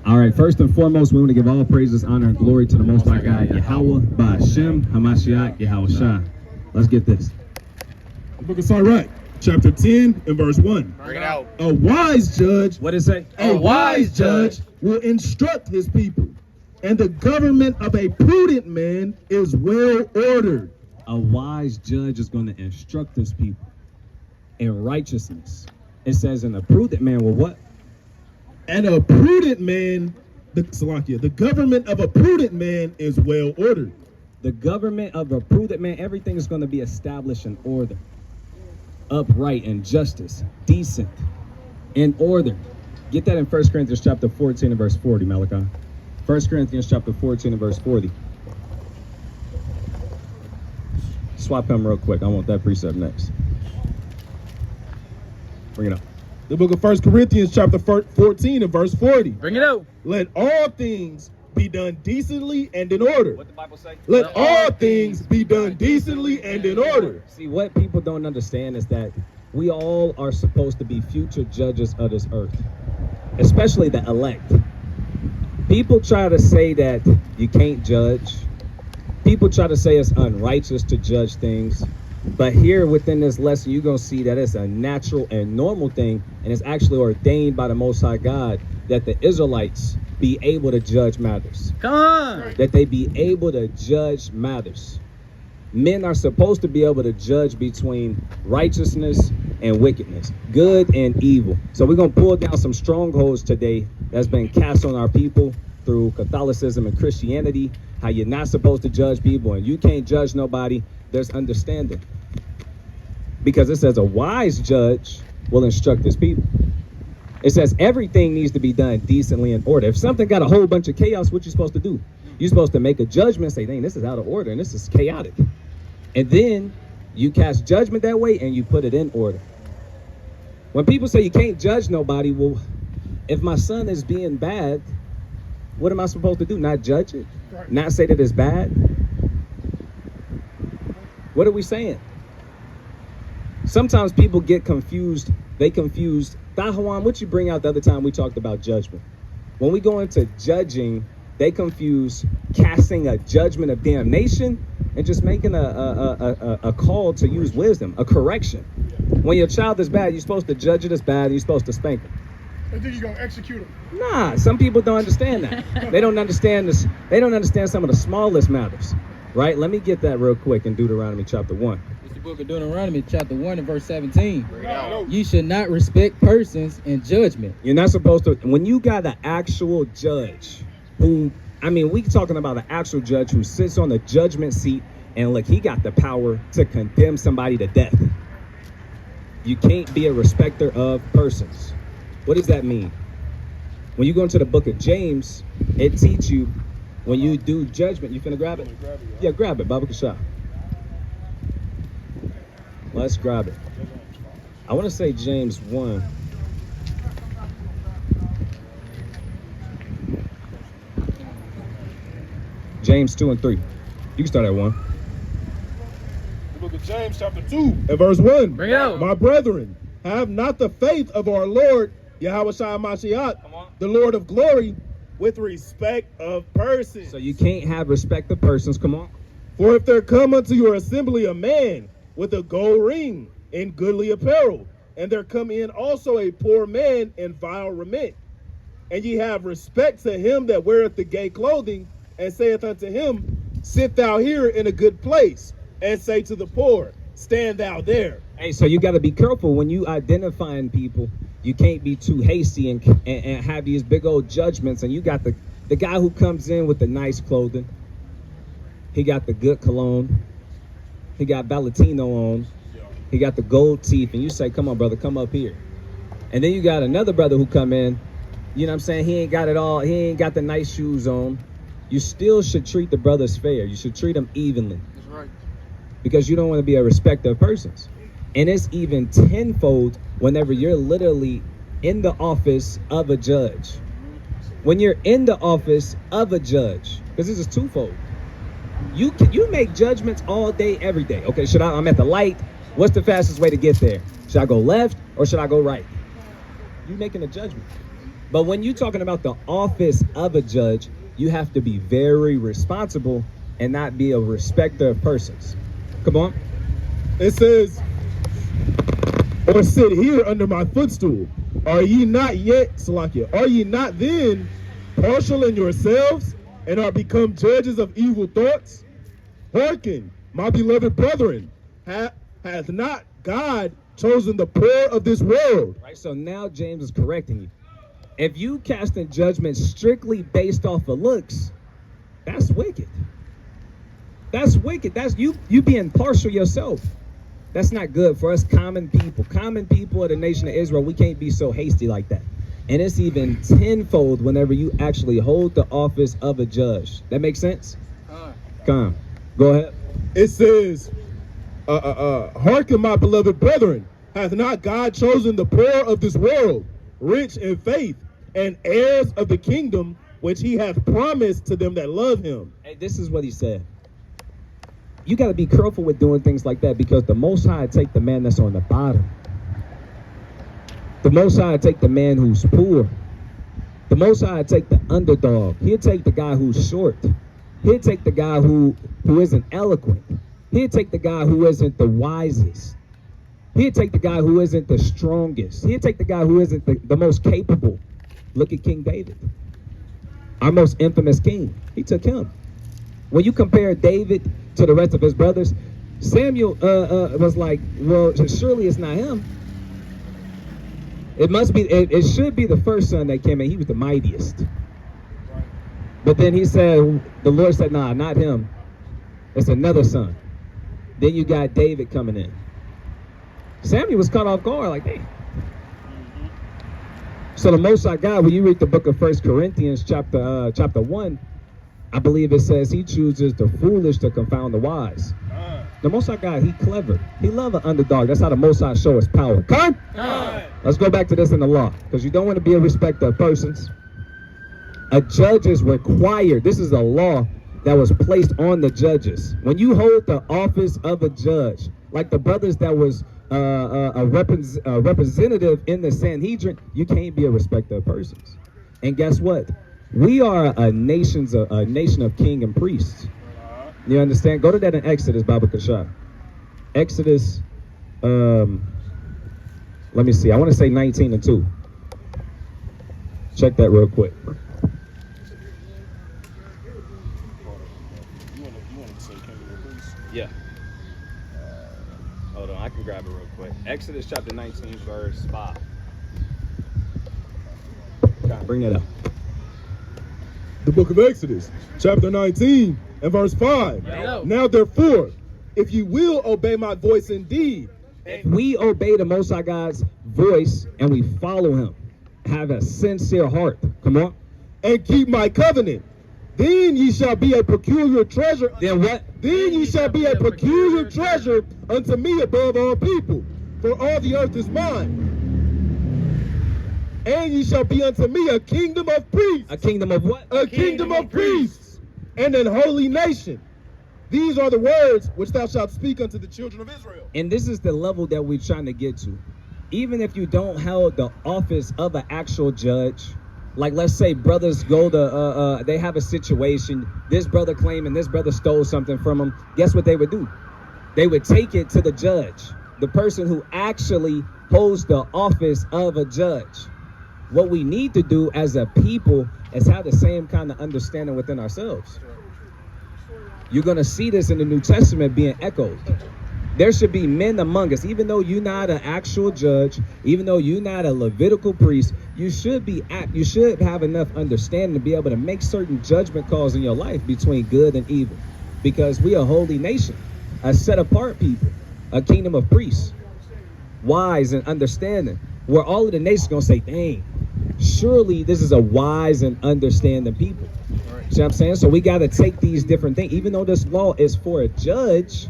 All right, first and foremost, we want to give all praises, honor, and glory to the Most High God, Yahweh, Ba'ashem, Hamashiach, Yahushua. Let's get this. The book of Sirach, chapter 10 and verse 1. Bring it out. A wise judge, What does it say? a wise judge will instruct his people, and the government of a prudent man is well ordered. A wise judge is going to instruct his people in righteousness. It says, and a prudent man will what? And a prudent man, the government of a prudent man is well ordered. The government of a prudent man, everything is going to be established in order. Upright and justice, decent, in order. Get that in 1 Corinthians chapter 14 and verse 40, Malachi. 1 Corinthians chapter 14 and verse 40. Swap him real quick. I want that precept next. Bring it up. The book of 1 Corinthians chapter 14 and verse 40. Bring it out. Let all things be done decently and in order. What the Bible say? Let all things be done decently and in order. See, what people don't understand is that we all are supposed to be future judges of this earth, especially the elect. People try to say that you can't judge. People try to say it's unrighteous to judge things. But here within this lesson, you're going to see that it's a natural and normal thing, and it's actually ordained by the Most High God that the Israelites be able to judge matters. Come on. That they be able to judge matters. Men are supposed to be able to judge between righteousness and wickedness, good and evil. So we're going to pull down some strongholds today that's been cast on our people through Catholicism and Christianity, how you're not supposed to judge people and you can't judge nobody. There's understanding. Because it says a wise judge will instruct his people. It says everything needs to be done decently in order. If something got a whole bunch of chaos, what you supposed to do? You're supposed to make a judgment, say, dang, this is out of order and this is chaotic. And then you cast judgment that way and you put it in order. When people say you can't judge nobody, well, if my son is being bad, what am I supposed to do? Not judge it? Not say that it's bad? What are we saying? Sometimes people get confused. They confuse. Dahawan, what you bring out the other time we talked about judgment? When we go into judging, they confuse casting a judgment of damnation and just making a call to use wisdom, a correction. When your child is bad, you're supposed to judge it as bad and you're supposed to spank them. I think you're gonna execute them. Nah, some people don't understand that. They don't understand this. They don't understand some of the smallest matters. Right? Let me get that real quick in Deuteronomy chapter 1. It's the book of Deuteronomy chapter 1 and verse 17. No. You should not respect persons in judgment. You're not supposed to. When you got an actual judge who, I mean, we talking about an actual judge who sits on the judgment seat and look, he got the power to condemn somebody to death. You can't be a respecter of persons. What does that mean? When you go into the book of James, it teaches you when you do judgment, you finna grab it? Yeah, grab it, Baba Kasha. Let's grab it. I want to say James 1. James 2 and 3. You can start at 1. The book of James chapter 2 and verse 1. Bring it out. My brethren, have not the faith of our Lord, Yahweh Shai Mashiach, the Lord of glory, with respect of persons. So you can't have respect of persons. Come on. For if there come unto your assembly a man with a gold ring and goodly apparel, and there come in also a poor man in vile raiment, and ye have respect to him that weareth the gay clothing, and saith unto him, sit thou here in a good place, and say to the poor, stand thou there. Hey, so you got to be careful when you identifying people. You can't be too hasty and have these big old judgments. And you got the guy who comes in with the nice clothing. He got the good cologne. He got Valentino on. He got the gold teeth. And you say, come on, brother, come up here. And then you got another brother who come in. You know what I'm saying? He ain't got it all. He ain't got the nice shoes on. You still should treat the brothers fair. You should treat them evenly. That's right. Because you don't want to be a respecter of persons. And it's even tenfold whenever you're literally in the office of a judge. When you're in the office of a judge, because this is twofold. You make judgments all day, every day. Okay, I'm at the light. What's the fastest way to get there? Should I go left or should I go right? You're making a judgment. But when you're talking about the office of a judge, you have to be very responsible and not be a respecter of persons. Come on. It says, or sit here under my footstool. Are ye not yet, Salakia, are ye not then partial in yourselves, and are become judges of evil thoughts? Hearken, my beloved brethren, hath not God chosen the poor of this world? Right, so now James is correcting you. If you casting judgment strictly based off of looks, that's wicked. That's wicked. That's you being partial yourself. That's not good for us common people. Common people of the nation of Israel, we can't be so hasty like that. And it's even tenfold whenever you actually hold the office of a judge. That makes sense? Come, go ahead. It says, hearken, my beloved brethren, hath not God chosen the poor of this world, rich in faith, and heirs of the kingdom which he hath promised to them that love him? Hey, this is what he said. You got to be careful with doing things like that, because the Most High take the man that's on the bottom. The Most High take the man who's poor. The Most High take the underdog. He'll take the guy who's short. He'll take the guy who isn't eloquent. He'll take the guy who isn't the wisest. He'll take the guy who isn't the strongest. He'll take the guy who isn't the most capable. Look at King David, our most infamous king. He took him. When you compare David to the rest of his brothers, Samuel was like, well, surely it's not him. It must be, it should be the first son that came in. He was the mightiest. But then he said, the Lord said, nah, not him. It's another son. Then you got David coming in. Samuel was caught off guard, like, dang. So the Most High God, when you read the book of 1 Corinthians chapter 1, I believe it says he chooses the foolish to confound the wise. The Most High God, he clever. He love an underdog. That's how the Most High show his power. Come? Let's go back to this in the law, because you don't want to be a respecter of persons. A judge is required. This is a law that was placed on the judges. When you hold the office of a judge, like the brothers that was a representative in the Sanhedrin, you can't be a respecter of persons. And guess what? We are a nation of king and priests. You understand? Go to that in Exodus, Baba Kasha. Exodus, let me see. I want to say 19:2. Check that real quick. Yeah. Hold on, I can grab it real quick. Exodus chapter 19, verse 5. Bring that up. The book of Exodus, chapter 19 and verse 5. Yo. Now therefore, if you will obey my voice indeed, If we obey the Most High God's voice and we follow him, have a sincere heart, come on, and keep my covenant, then ye shall be a peculiar treasure. then what? Then ye shall be a peculiar treasure unto me above all people, for all the earth is mine. And ye shall be unto me a kingdom of priests. A kingdom of what? A kingdom of priests, and an holy nation. These are the words which thou shalt speak unto the children of Israel. And this is the level that we're trying to get to. Even if you don't hold the office of an actual judge, like let's say brothers go to, they have a situation, this brother claiming this brother stole something from him, guess what they would do? They would take it to the judge, the person who actually holds the office of a judge. What we need to do as a people is have the same kind of understanding within ourselves. You're going to see this in the New Testament being echoed. There should be men among us, even though you're not an actual judge, even though you're not a Levitical priest, you should have enough understanding to be able to make certain judgment calls in your life between good and evil. Because we are a holy nation, a set apart people, a kingdom of priests, wise and understanding, where all of the nations going to say, dang, surely this is a wise and understanding people. See what I'm saying? So we got to take these different things. Even though this law is for a judge,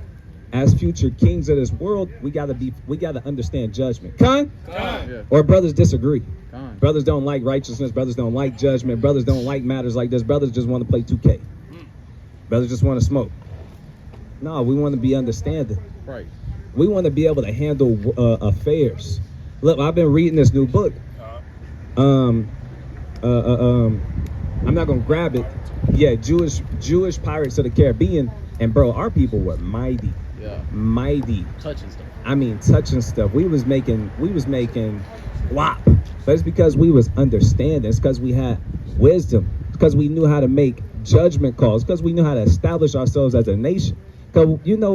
as future kings of this world, we got to understand judgment. Or brothers disagree. Brothers don't like righteousness. Brothers don't like judgment. Brothers don't like matters like this. Brothers just want to play 2K. Brothers just want to smoke. No, we want to be understanding. Right. We want to be able to handle affairs. Look, I've been reading this new book. I'm not gonna grab it. Yeah, Jewish pirates of the Caribbean, and bro, our people were mighty, mighty. Touching stuff. I mean, touching stuff. We was making whop, but it's because we was understanding. It's because we had wisdom. It's because we knew how to make judgment calls. Because we knew how to establish ourselves as a nation. Because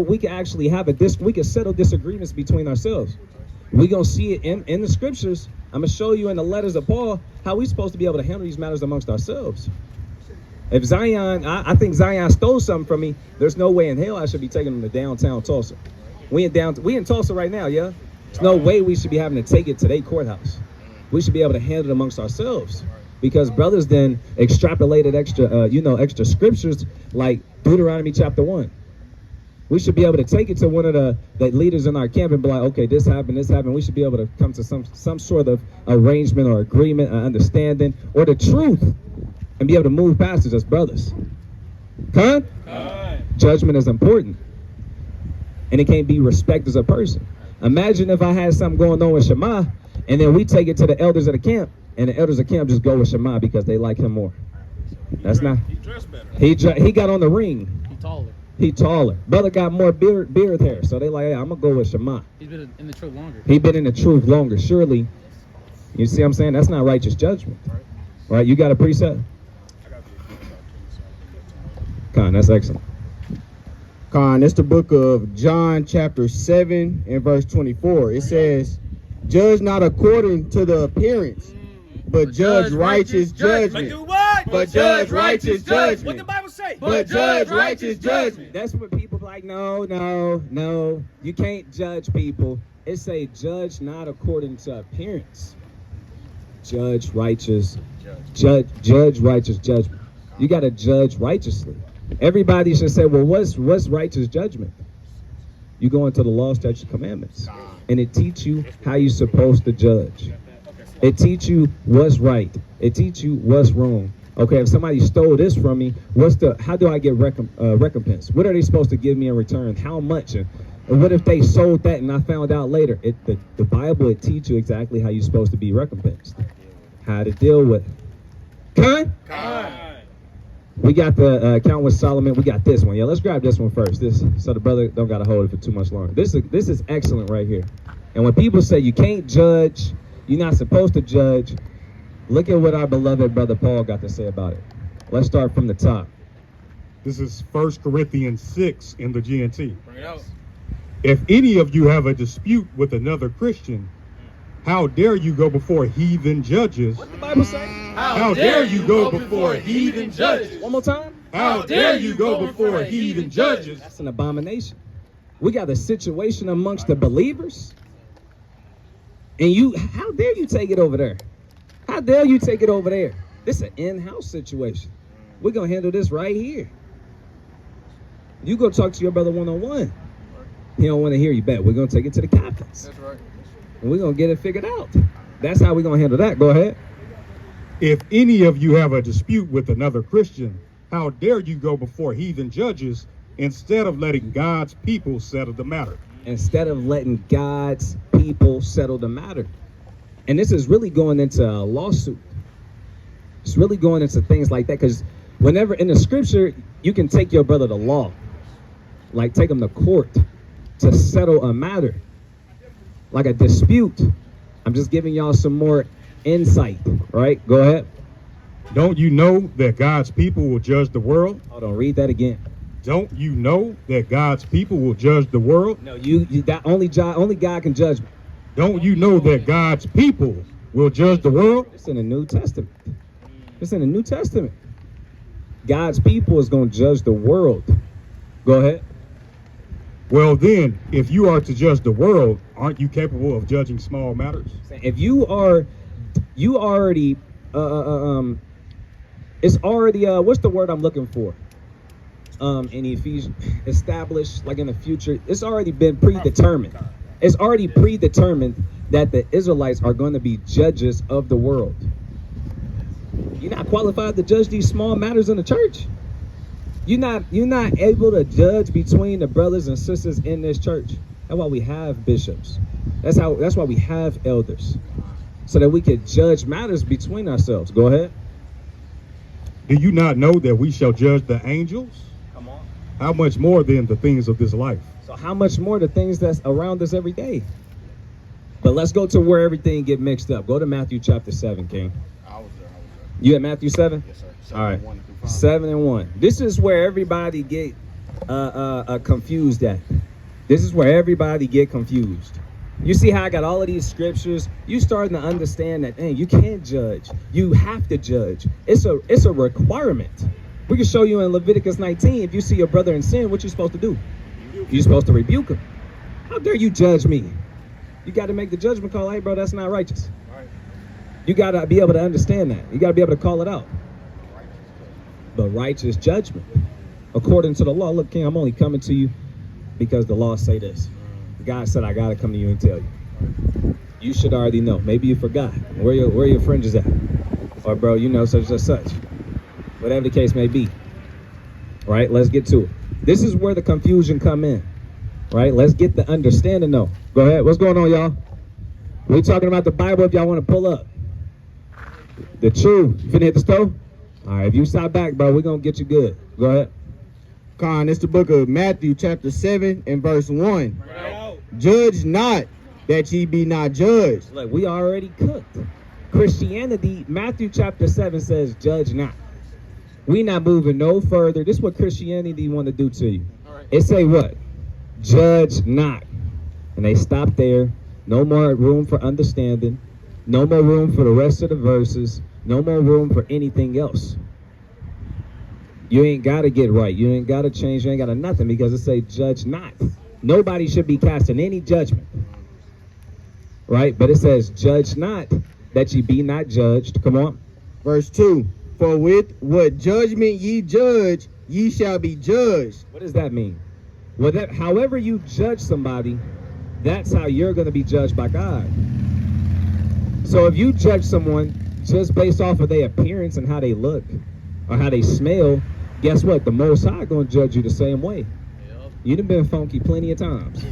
we can actually have we can settle disagreements between ourselves. We gonna see it in the scriptures. I'm gonna show you in the letters of Paul how we supposed to be able to handle these matters amongst ourselves. If Zion, I think Zion stole something from me, there's no way in hell I should be taking him to downtown Tulsa. We in Tulsa right now, yeah? There's no way we should be having to take it to their courthouse. We should be able to handle it amongst ourselves. Because brothers then extrapolated extra scriptures like Deuteronomy chapter 1. We should be able to take it to one of the leaders in our camp and be like, okay, this happened. We should be able to come to some sort of arrangement or agreement, or understanding, or the truth, and be able to move past it as brothers. Huh? Judgment is important. And it can't be respect as a person. Imagine if I had something going on with Shema, and then we take it to the elders of the camp, and the elders of the camp just go with Shema because they like him more. That's not. He dressed better. He got on the ring. He taller. Brother got more beard hair, so they like, hey, I'm gonna go with Shema. He's been in the truth longer. He been in the truth longer. Surely, you see what I'm saying? That's not righteous judgment, right? You got a precept? Con, that's excellent. Con, it's the book of John chapter 7 and verse 24. It says, judge not according to the appearance, but judge righteous judgment. Do what? But judge righteous judgment. What the Bible say? But judge righteous judgment. That's what people like, no. You can't judge people. It say judge not according to appearance. Judge righteous judgment. You got to judge righteously. Everybody should say, well, what's righteous judgment? You go into the law, statutes, and commandments, and it teach you how you're supposed to judge. It teach you what's right. It teach you what's wrong. Okay, if somebody stole this from me, how do I get recompense? What are they supposed to give me in return? How much? And what if they sold that and I found out later? The Bible, it teach you exactly how you're supposed to be recompensed. How to deal with it. We got the account with Solomon. We got this one. Yeah, let's grab this one first. So the brother don't got to hold it for too much longer. This is excellent right here. And when people say you can't judge, you're not supposed to judge, look at what our beloved brother Paul got to say about it. Let's start from the top. This is 1 Corinthians 6 in the GNT. Bring it out. If any of you have a dispute with another Christian, how dare you go before heathen judges? What the Bible say? How dare you go before heathen judges? One more time. How dare you go before heathen judges? That's an abomination. We got a situation amongst the believers. And how dare you take it over there? How dare you take it over there? This is an in-house situation. We're going to handle this right here. You go talk to your brother one-on-one. He don't want to hear you back. We're going to take it to the captains. That's right. And we're going to get it figured out. That's how we're going to handle that. Go ahead. If any of you have a dispute with another Christian, how dare you go before heathen judges instead of letting God's people settle the matter? Instead of letting God's people settle the matter. And this is really going into a lawsuit. It's really going into things like that, because whenever in the scripture, you can take your brother to law, like take him to court to settle a matter, like a dispute. I'm just giving y'all some more insight, right? Go ahead. Don't you know that God's people will judge the world? Hold on, read that again. Don't you know that God's people will judge the world? No, that only God can judge me. Don't you know that God's people will judge the world? It's in the New Testament. It's in the New Testament. God's people is going to judge the world. Go ahead. Well then, if you are to judge the world, aren't you capable of judging small matters? If you already, it's already, what's the word I'm looking for? In Ephesians, established, like in the future, it's already been predetermined. It's already predetermined that the Israelites are going to be judges of the world. You're not qualified to judge these small matters in the church. You're not able to judge between the brothers and sisters in this church. That's why we have bishops. That's why we have elders, so that we can judge matters between ourselves. Go ahead. Do you not know that we shall judge the angels? Come on. How much more than the things of this life? So how much more the things that's around us every day? But let's go to where everything get mixed up. Go to Matthew chapter 7, King. I was there. You at Matthew 7? Yes, sir. All right. 1 through 5. 7 and 1. This is where everybody get confused at. This is where everybody get confused. You see how I got all of these scriptures? You starting to understand that, dang, you can't judge. You have to judge. It's a requirement. We can show you in Leviticus 19, if you see your brother in sin, what you're supposed to do? You're supposed to rebuke him. How dare you judge me? You got to make the judgment call. Hey, bro, that's not righteous. You got to be able to understand that. You got to be able to call it out. But righteous judgment, according to the law. Look, King, I'm only coming to you because the law say this. God said I got to come to you and tell you. You should already know. Maybe you forgot. Where your fringes at? Or, bro, you know, such and such. Whatever the case may be. Right? Let's get to it. This is where the confusion come in. Right? Let's get the understanding though. Go ahead. What's going on, y'all? We talking about the Bible if y'all want to pull up. The truth. You finna hit the stove? All right. If you stop back, bro, we're going to get you good. Go ahead. Con, it's the book of Matthew chapter 7 and verse 1. Right. Judge not that ye be not judged. Look, we already cooked. Christianity, Matthew chapter 7 says, judge not. We not moving no further. This is what Christianity want to do to you. It say what? Judge not. And they stop there. No more room for understanding. No more room for the rest of the verses. No more room for anything else. You ain't got to get right. You ain't got to change. You ain't got to nothing because it say judge not. Nobody should be casting any judgment. Right? But it says judge not that ye be not judged. Come on. Verse 2. For with what judgment ye judge, ye shall be judged. What does that mean? Well, however you judge somebody, that's how you're going to be judged by God. So if you judge someone just based off of their appearance and how they look or how they smell, guess what? The Most High going to judge you the same way. Yep. You done been funky plenty of times.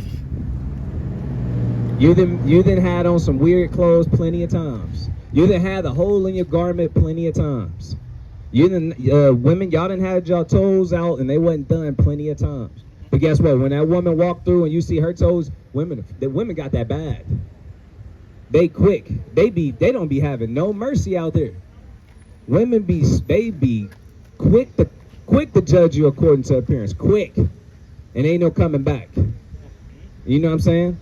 You done had on some weird clothes plenty of times. You done had a hole in your garment plenty of times. You done, women, y'all done had y'all toes out and they wasn't done plenty of times. But guess what? When that woman walked through and you see her toes, the women got that bad. They quick. They don't be having no mercy out there. Women be quick to judge you according to appearance. Quick. And ain't no coming back. You know what I'm saying?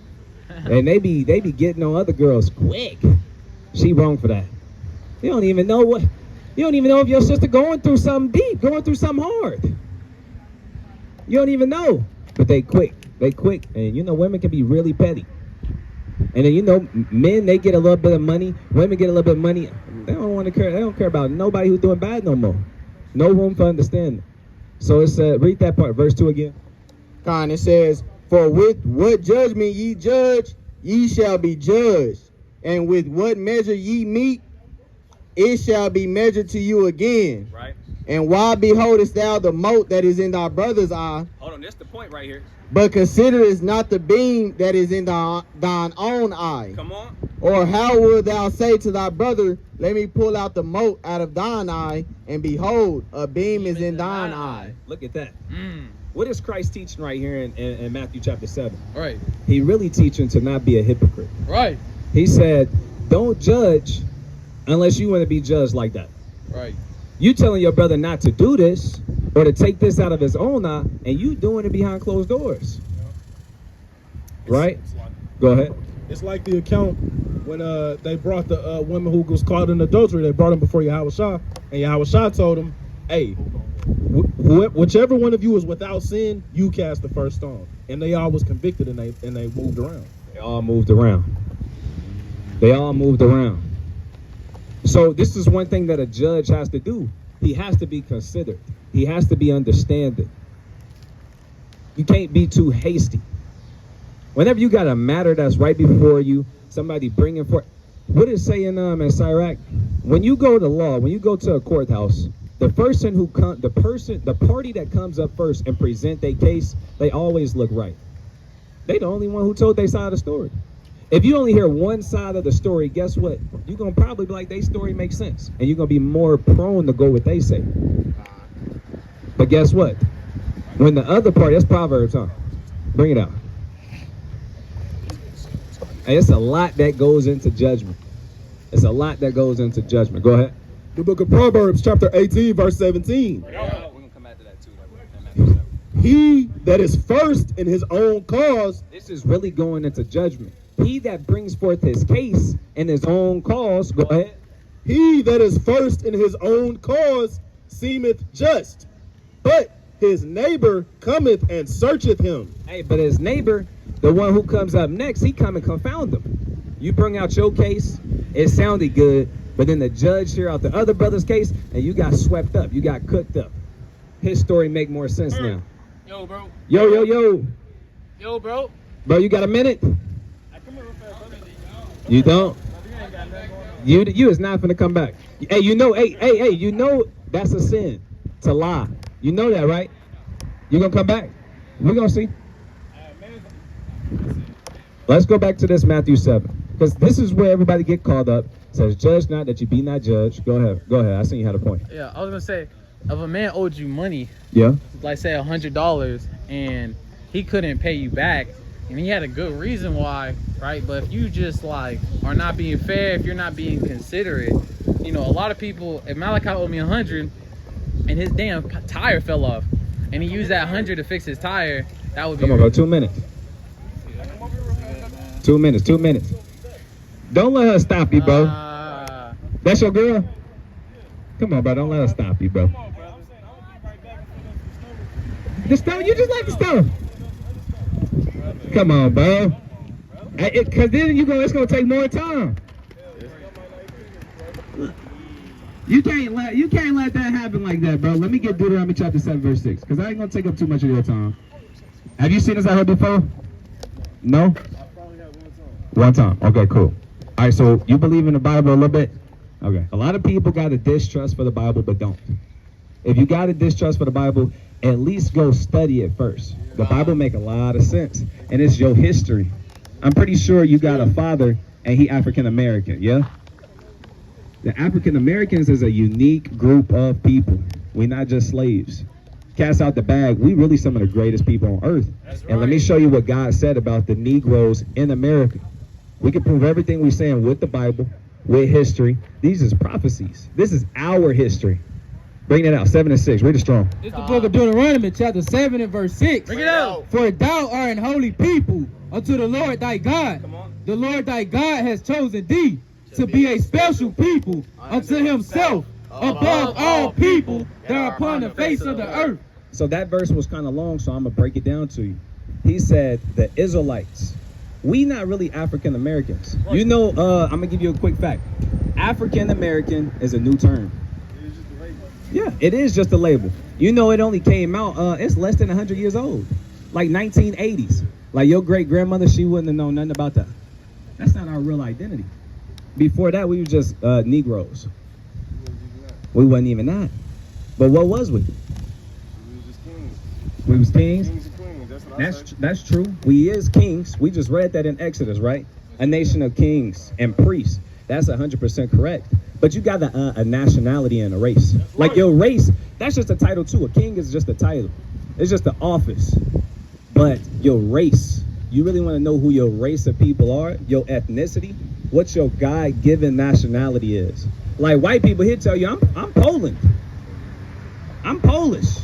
And they be getting on other girls quick. She wrong for that. You don't even know if your sister going through something deep, going through something hard. You don't even know. But they quick. And you know, women can be really petty. And then you know, men, they get a little bit of money. Women get a little bit of money. They don't want to care. They don't care about nobody who's doing bad no more. No room for understanding. So it said, read that part, verse 2 again. Con, it says, for with what judgment ye judge, ye shall be judged. And with what measure ye meet, it shall be measured to you again. Right. And why beholdest thou the mote that is in thy brother's eye? Hold on, that's the point right here. But considerest not the beam that is in thine own eye. Come on. Or how wilt thou say to thy brother, let me pull out the mote out of thine eye, and behold, a beam is in thine eye. Look at that. What is Christ teaching right here in Matthew chapter 7? Right. He really teaching to not be a hypocrite. Right. He said, don't judge unless you want to be judged like that. Right. You telling your brother not to do this or to take this out of his own eye, and you doing it behind closed doors. Right? Go ahead. It's like the account when they brought the woman who was caught in adultery. They brought him before Yahushua, and Yahushua told him, hey, whichever one of you is without sin, you cast the first stone. And they all was convicted, and they moved around. They all moved around. So this is one thing that a judge has to do. He has to be considered. He has to be understanding. You can't be too hasty. Whenever you got a matter that's right before you, somebody bringing forth. What is saying in Sirach? When you go to law, when you go to a courthouse, the party that comes up first and present their case, they always look right. They the only one who told their side of the story. If you only hear one side of the story, guess what? You're going to probably be like, their story makes sense. And you're going to be more prone to go with they say. But guess what? When the other party, that's Proverbs, huh? Bring it out. And it's a lot that goes into judgment. It's a lot that goes into judgment. Go ahead. The book of Proverbs, chapter 18, verse 17. We're going to come back to that too. He that is first in his own cause. This is really going into judgment. He that brings forth his case in his own cause, go ahead. He that is first in his own cause seemeth just, but his neighbor cometh and searcheth him. Hey, but his neighbor, the one who comes up next, he come and confound them. You bring out your case, it sounded good, but then the judge hear out the other brother's case, and you got swept up, you got cooked up. His story make more sense now. Yo, bro. Yo, bro. Bro, you got a minute? You don't? You is not gonna come back. Hey, you know that's a sin to lie. You know that, right? You gonna come back? We're gonna see. Let's go back to this Matthew 7, because this is where everybody get called up. It says, judge not that you be not judged. Go ahead. I seen you had a point. Yeah, I was gonna say, if a man owed you money, Yeah. like say $100, and he couldn't pay you back, and he had a good reason why, right? But if you just like are not being fair, if you're not being considerate, you know, a lot of people, if Malachi owed me 100 and his damn tire fell off and he used that 100 to fix his tire, that would be Come on, bro. 2 minutes. 2 minutes. 2 minutes. Don't let her stop you, bro. That's your girl? Come on, bro. Don't let her stop you, bro. The stove? You just like the stove. Come on, bro. Because then it's going to take more time. You can't let that happen like that, bro. Let me get Deuteronomy chapter 7, verse 6, because I ain't going to take up too much of your time. Have you seen this out here before? No? One time. Okay, cool. All right, so you believe in the Bible a little bit? Okay. A lot of people got a distrust for the Bible, but don't. If you got a distrust for the Bible, at least go study it first. The Bible make a lot of sense, and it's your history. I'm pretty sure you got a father, and he African American, yeah? The African Americans is a unique group of people. We're not just slaves. Cast out the bag, we really some of the greatest people on earth. And let me show you what God said about the Negroes in America. We can prove everything we're saying with the Bible, with history. These is prophecies. This is our history. Bring that out, 7 and 6. Read it strong. It's the book of Deuteronomy, chapter 7 and verse 6. Bring it out. For thou art an holy people unto the Lord thy God. The Lord thy God has chosen thee to be a special people unto himself above all people that are upon the face of the earth. So that verse was kind of long, so I'm going to break it down to you. He said the Israelites. We not really African Americans. You know, I'm going to give you a quick fact. African American is a new term. Yeah, it is just a label. You know, it only came out, it's less than 100 years old. Like 1980s. Like your great grandmother, she wouldn't have known nothing about that. That's not our real identity. Before that, we were just Negroes. We wasn't even that. But what was we? We was kings. That's true. We is kings. We just read that in Exodus, right? A nation of kings and priests. That's 100% correct. But you got a nationality and a race. Like your race, that's just a title too. A king is just a title. It's just an office. But your race, you really want to know who your race of people are, your ethnicity, what your God-given nationality is. Like white people here tell you, I'm Poland. I'm Polish.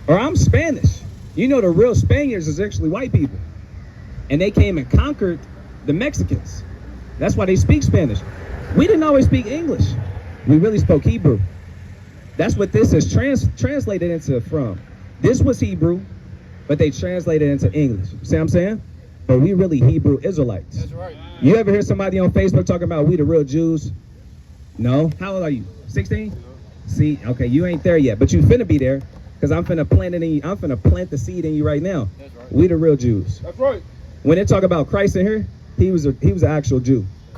Or I'm Spanish. You know the real Spaniards is actually white people. And they came and conquered the Mexicans. That's why they speak Spanish. We didn't always speak English. We really spoke Hebrew. That's what this is translated into from. This was Hebrew, but they translated it into English. See what I'm saying? But we really Hebrew Israelites. That's right. You ever hear somebody on Facebook talking about we the real Jews? No? How old are you? 16? See, okay, you ain't there yet, but you finna be there, because I'm finna plant it in you. I'm finna plant the seed in you right now. That's right. We the real Jews. That's right. When they talk about Christ in here, he was an actual Jew. He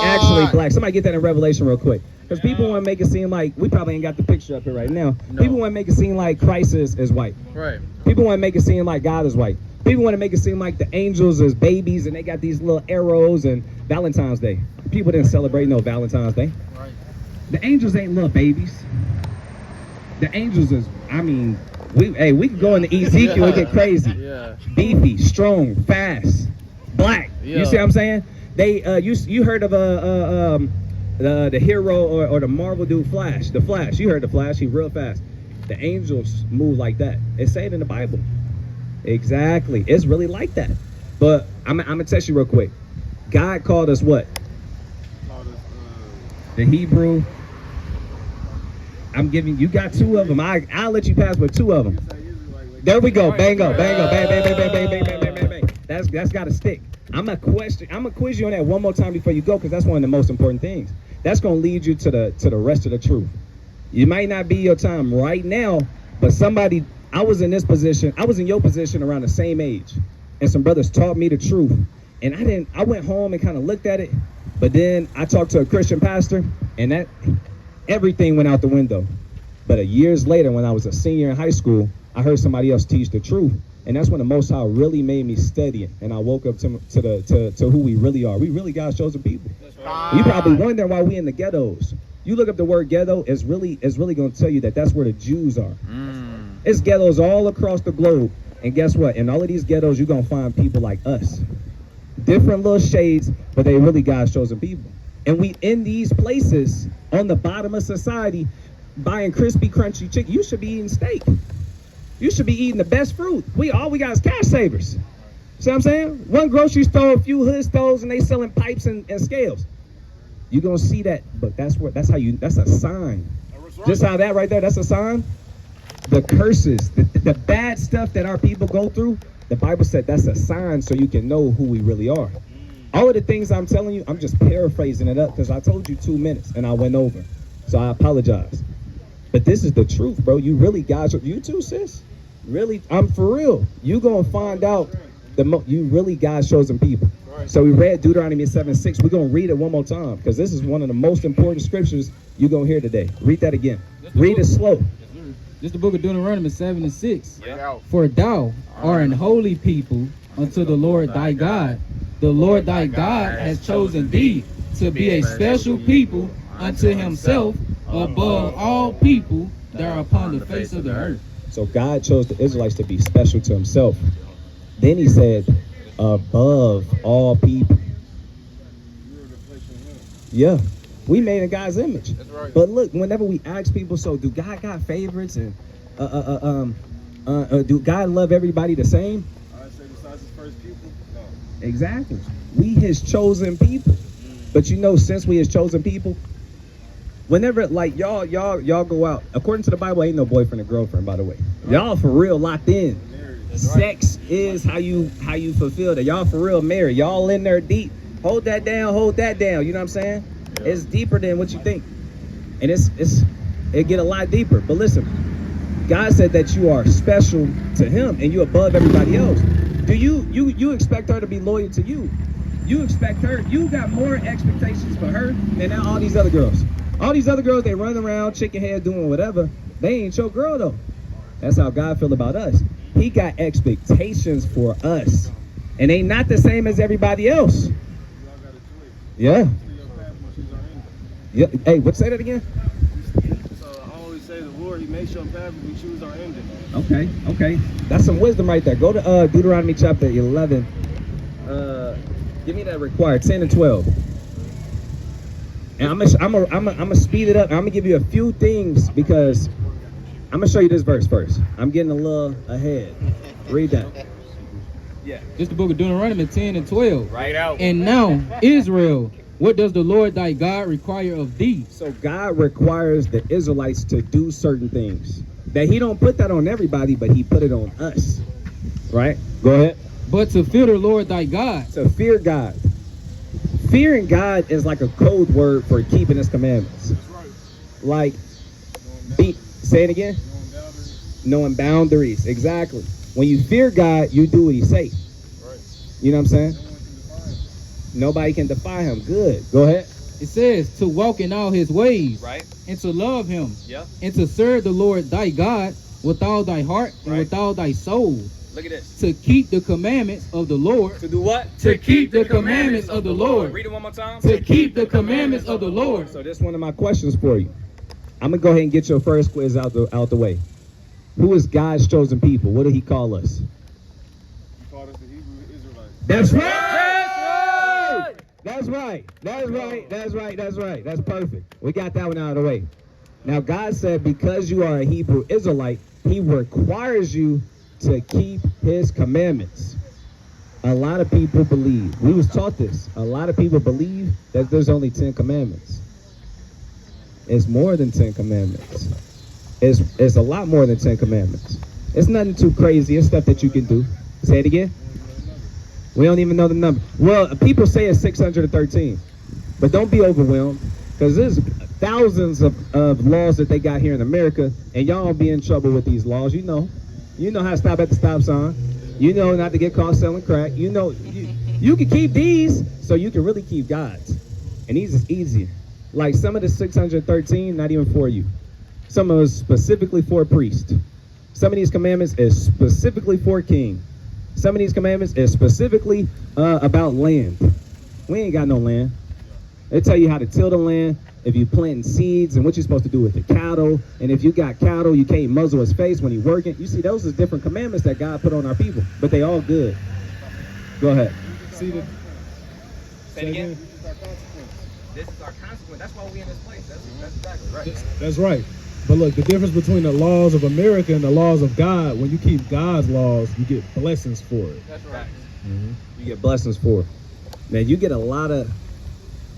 actually black. Somebody get that in Revelation real quick. Because people want to make it seem like, we probably ain't got the picture up here right now. No. People want to make it seem like Christ is white. Right. People want to make it seem like God is white. People want to make it seem like the angels is babies and they got these little arrows and Valentine's Day. People didn't celebrate no Valentine's Day. Right. The angels ain't little babies. The angels is, I mean, we can go into Ezekiel and get crazy. Yeah. Beefy, strong, fast, black. Yeah. You see what I'm saying? They you heard of the hero or the Marvel dude Flash. The Flash. You heard the Flash. He real fast. The angels move like that. It say it in the Bible. Exactly. It's really like that. But I'm gonna test you real quick. God called us what? The Hebrew. I'm giving you got two of them. I'll let you pass with two of them. There we go. Bango, bango, bang, bang, bang, bang, bang, bang, bang, bang, bang, bang. That's got to stick. I'm gonna quiz you on that one more time before you go, because that's one of the most important things. That's gonna lead you to the rest of the truth. You might not be your time right now, but somebody. I was in this position. I was in your position around the same age, and some brothers taught me the truth. And I went home and kind of looked at it, but then I talked to a Christian pastor, and that everything went out the window. But years later, when I was a senior in high school, I heard somebody else teach the truth, and that's when the Most High really made me study it, and I woke up to who we really are. We really God's chosen people. You probably wonder why we in the ghettos. You look up the word ghetto, it's really going to tell you that's where the Jews are. It's ghettos all across the globe, and guess what? In all of these ghettos, you're going to find people like us. Different little shades, but they really God's chosen people. And we in these places on the bottom of society buying crispy, crunchy chicken. You should be eating steak. You should be eating the best fruit. All we got is cash savers. See what I'm saying? One grocery store, a few hood stores, and they selling pipes and scales. You're gonna see that, but that's a sign. Just how that right there, that's a sign. The curses, the bad stuff that our people go through, the Bible said that's a sign so you can know who we really are. All of the things I'm telling you, I'm just paraphrasing it up because I told you 2 minutes and I went over. So I apologize. But this is the truth, bro. You really got you too, sis. Really, I'm for real. You gonna find out you really God's chosen people. So we read Deuteronomy 7:6. We're gonna read it one more time because this is one of the most important scriptures you're gonna hear today. Read that again. Read it slow. This is the book of Deuteronomy 7:6. Yeah. For thou art an holy people unto the Lord thy God. The Lord thy God has chosen thee to be a special people unto himself above all people that are upon the face of the earth. So God chose the Israelites to be special to himself. Then he said, above all people. Yeah, we made in God's image. That's right. But look, whenever we ask people, so do God got favorites and do God love everybody the same? I say besides his first people. No. Exactly. We his chosen people. But you know, since we his chosen people, whenever like y'all go out, according to the Bible, ain't no boyfriend or girlfriend, by the way. Y'all for real locked in. Sex is how you fulfill that. Y'all for real married. Y'all in there deep. Hold that down. You know what I'm saying? Yeah. It's deeper than what you think, and it get a lot deeper. But listen, God said that you are special to Him and you above everybody else. Do you expect her to be loyal to you? You expect her? You got more expectations for her than all these other girls. All these other girls, they run around, chicken head, doing whatever. They ain't your girl though. That's how God feel about us. He got expectations for us, and they not the same as everybody else. Yeah. Yeah. Hey, what? Say that again. So I always say the Lord, He makes your path, but we choose our ending. Okay. That's some wisdom right there. Go to Deuteronomy chapter 11. Give me that required 10 and 12. And I'm gonna speed it up. I'm gonna give you a few things because I'm gonna show you this verse first. I'm getting a little ahead. Read that. Yeah. This is the book of Deuteronomy 10 and 12. Right out. And now, Israel, what does the Lord thy God require of thee? So God requires the Israelites to do certain things. That He don't put that on everybody, but He put it on us. Right? Go ahead. But to fear the Lord thy God. To fear God. Fearing God is like a code word for keeping His commandments. Like, say it again. Knowing boundaries. Exactly. When you fear God, you do what He say. You know what I'm saying? Nobody can defy Him. Good. Go ahead. It says to walk in all His ways. Right. And to love Him. Yep. And to serve the Lord thy God with all thy heart and with all thy soul Look at this. To keep the commandments of the Lord. To do what? To keep the commandments of the Lord. Read it one more time. To keep the commandments of the Lord. So this is one of my questions for you. I'm gonna go ahead and get your first quiz out the way. Who is God's chosen people? What did He call us? He called us the Hebrew Israelites. That's right. That's right. That's right. That's right. That's right. That's perfect. We got that one out of the way. Now God said because you are a Hebrew Israelite, He requires you to keep His commandments. A lot of people believe, we was taught this, a lot of people believe that there's only 10 commandments. It's more than 10 commandments. It's a lot more than 10 commandments. It's nothing too crazy. It's stuff that you can do. Say it again. We don't even know the number. Well, people say it's 613, but don't be overwhelmed because there's thousands of laws that they got here in America, and y'all will be in trouble with these laws. You know how to stop at the stop sign. You know not to get caught selling crack. You know you can keep these, so you can really keep God's. And these is easier. Like some of the 613, not even for you. Some of us specifically for a priest. Some of these commandments is specifically for a king. Some of these commandments is specifically about land. We ain't got no land. They tell you how to till the land, if you planting seeds, and what you're supposed to do with the cattle. And if you got cattle, you can't muzzle his face when he's working. You see, those are different commandments that God put on our people, but they all good. Go ahead. See the. Say it again. This is our consequence. That's why we in this place. That's exactly right. That's right. But look, the difference between the laws of America and the laws of God, when you keep God's laws, you get blessings for it. That's right. Mm-hmm. You get blessings for it. Man, you get a lot of,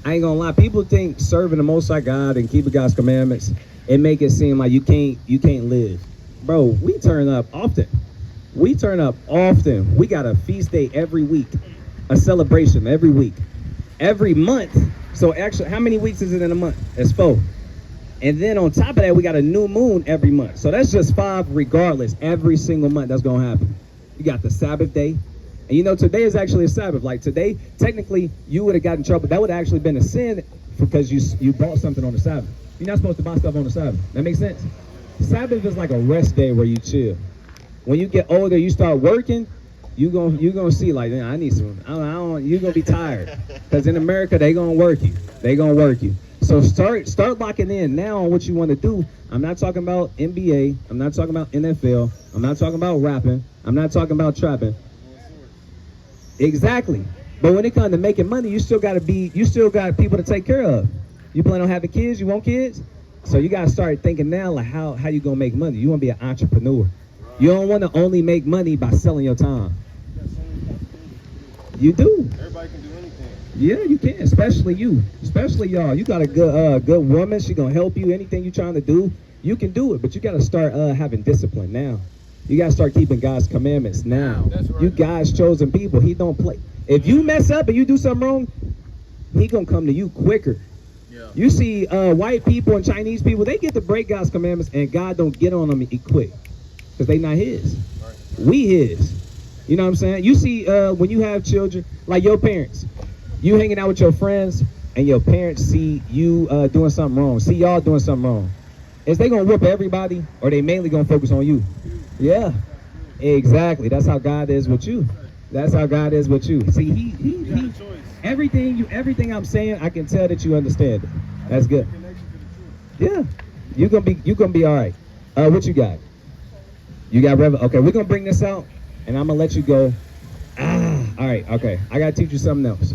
I ain't gonna lie, people think serving the Most High God and keeping God's commandments, it make it seem like you can't live. Bro, we turn up often. We turn up often. We got a feast day every week, a celebration every week, every month. So actually, how many weeks is it in a month? It's 4. And then on top of that, we got a new moon every month. So that's just 5 regardless. Every single month that's going to happen. You got the Sabbath day. And you know, today is actually a Sabbath. Like today, technically, you would have gotten in trouble. That would have actually been a sin because you bought something on the Sabbath. You're not supposed to buy stuff on the Sabbath. That makes sense? Sabbath is like a rest day where you chill. When you get older, you start working, you gonna see like, I need some, you're going to be tired. Because in America, they going to work you. They going to work you. So start locking in now on what you want to do. I'm not talking about NBA. I'm not talking about NFL. I'm not talking about rapping. I'm not talking about trapping. Exactly. But when it comes to making money, you still got people to take care of. You plan on having kids? You want kids? So you got to start thinking now like how you going to make money. You want to be an entrepreneur. You don't want to only make money by selling your time. You do. Everybody can do anything. Yeah, you can, especially you. Especially y'all. You got a good woman. She going to help you. Anything you're trying to do, you can do it. But you got to start having discipline now. You got to start keeping God's commandments now. That's right. You God's chosen people. He don't play. If you mess up and you do something wrong, He going to come to you quicker. Yeah. You see white people and Chinese people, they get to break God's commandments and God don't get on them quick because they not His. Right. We His. You know what I'm saying? You see when you have children, like your parents, you hanging out with your friends and your parents see you doing something wrong, see y'all doing something wrong. Is they going to whoop everybody or they mainly going to focus on you? Yeah, exactly. That's how God is with you. That's how God is with you. See, he everything I'm saying, I can tell that you understand it. That's good. Yeah, you're gonna be all right. What you got? You got okay. We're gonna bring this out, and I'm gonna let you go. All right. Okay. I gotta teach you something else.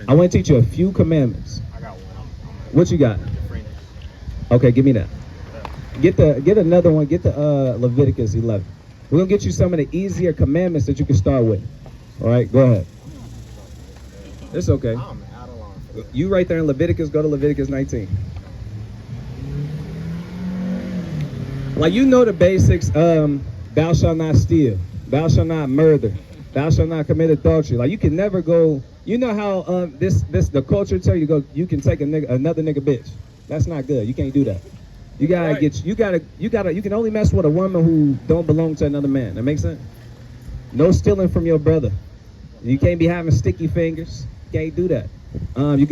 I want to teach you a few commandments. I got one. What you got? Okay, give me that. Get another one. Get the Leviticus 11. We're gonna get you some of the easier commandments that you can start with. All right, go ahead. It's okay. You right there in Leviticus. Go to Leviticus 19. Like you know the basics. Thou shalt not steal. Thou shalt not murder. Thou shalt not commit adultery. Like you can never go. You know how the culture tell you you can take another nigga bitch. That's not good. You can't do that. You gotta right. You can only mess with a woman who don't belong to another man. That makes sense? No stealing from your brother. You can't be having sticky fingers. You can't do that. You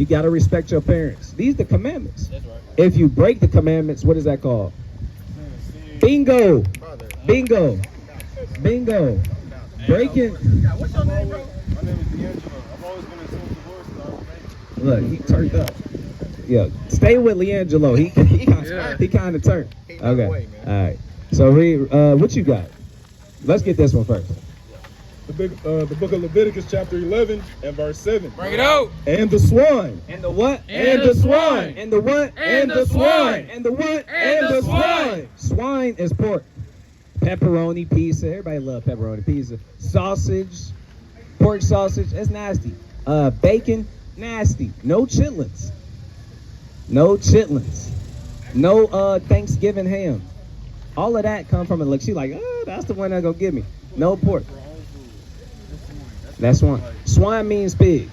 gotta respect your parents. These are the commandments. That's right. If you break the commandments, what is that called? Bingo. Bingo. Bingo. Breaking. What's your name, bro? My name is D'Angelo. I've always been a SONSOFJACOBTULSA. Look, he turned up. Yeah, stay with Leangelo. He kind of turned. Okay. All right. So what you got? Let's get this one first. The book of Leviticus, chapter 11 and verse 7. Bring it out. And the swine. And the what? And the swine. And the what? And the swine. And the what? And the swine. Swine is pork. Pepperoni pizza. Everybody love pepperoni pizza. Sausage. Pork sausage. That's nasty. Bacon. Nasty. No chitlins. No chitlins. No Thanksgiving ham. All of that come from it. Look, she like, oh, that's the one that's gonna give me. No pork. That's swine. Swine means pig.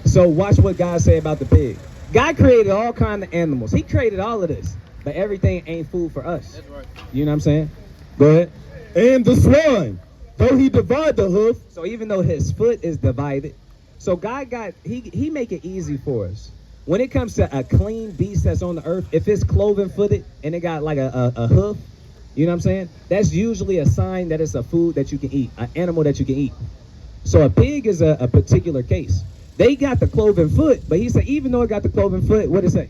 So watch what God say about the pig. God created all kinds of animals. He created all of this. But everything ain't food for us. That's right. You know what I'm saying? Go ahead. And the swine, though he divide the hoof. So even though his foot is divided, so God he make it easy for us. When it comes to a clean beast that's on the earth, if it's cloven footed and it got like a hoof, you know what I'm saying? That's usually a sign that it's a food that you can eat, an animal that you can eat. So a pig is a particular case. They got the cloven foot, but he said even though it got the cloven foot, what did it say?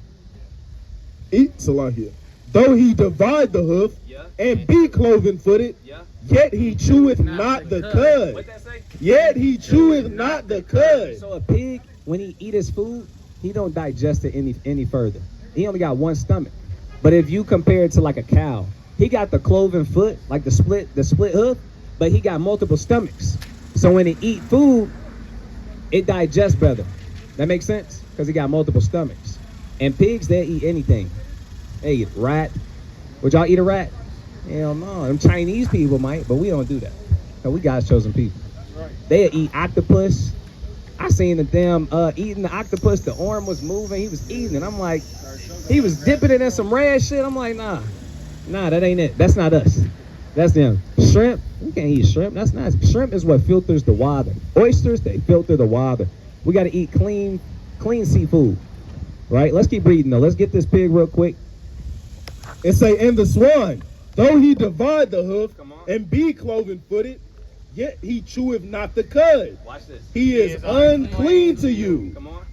Eat Salahia. Though he divide the hoof and be cloven footed, yet he cheweth not the cud. What that say? Yet he cheweth not the cud. So a pig, when he eat his food, he don't digest it any further. He only got one stomach. But if you compare it to like a cow, he got the cloven foot, like the split hoof, but he got multiple stomachs. So when he eat food, it digests better. That makes sense? Because he got multiple stomachs. And pigs, they eat anything. They eat rat. Would y'all eat a rat? Hell no. Them Chinese people might, but we don't do that. Because we God's chosen people. They eat octopus. I seen the damn eating the octopus. The arm was moving. He was eating it. I'm like, he was dipping it in some red shit. I'm like, nah, that ain't it. That's not us. That's them. Shrimp. We can't eat shrimp. That's not. Shrimp is what filters the water. Oysters, they filter the water. We got to eat clean seafood. Right? Let's keep reading though. Let's get this pig real quick. It say, and the swine, though he divide the hoof and be cloven footed, yet he cheweth not the cud. Watch this. He is unclean to you. Come on.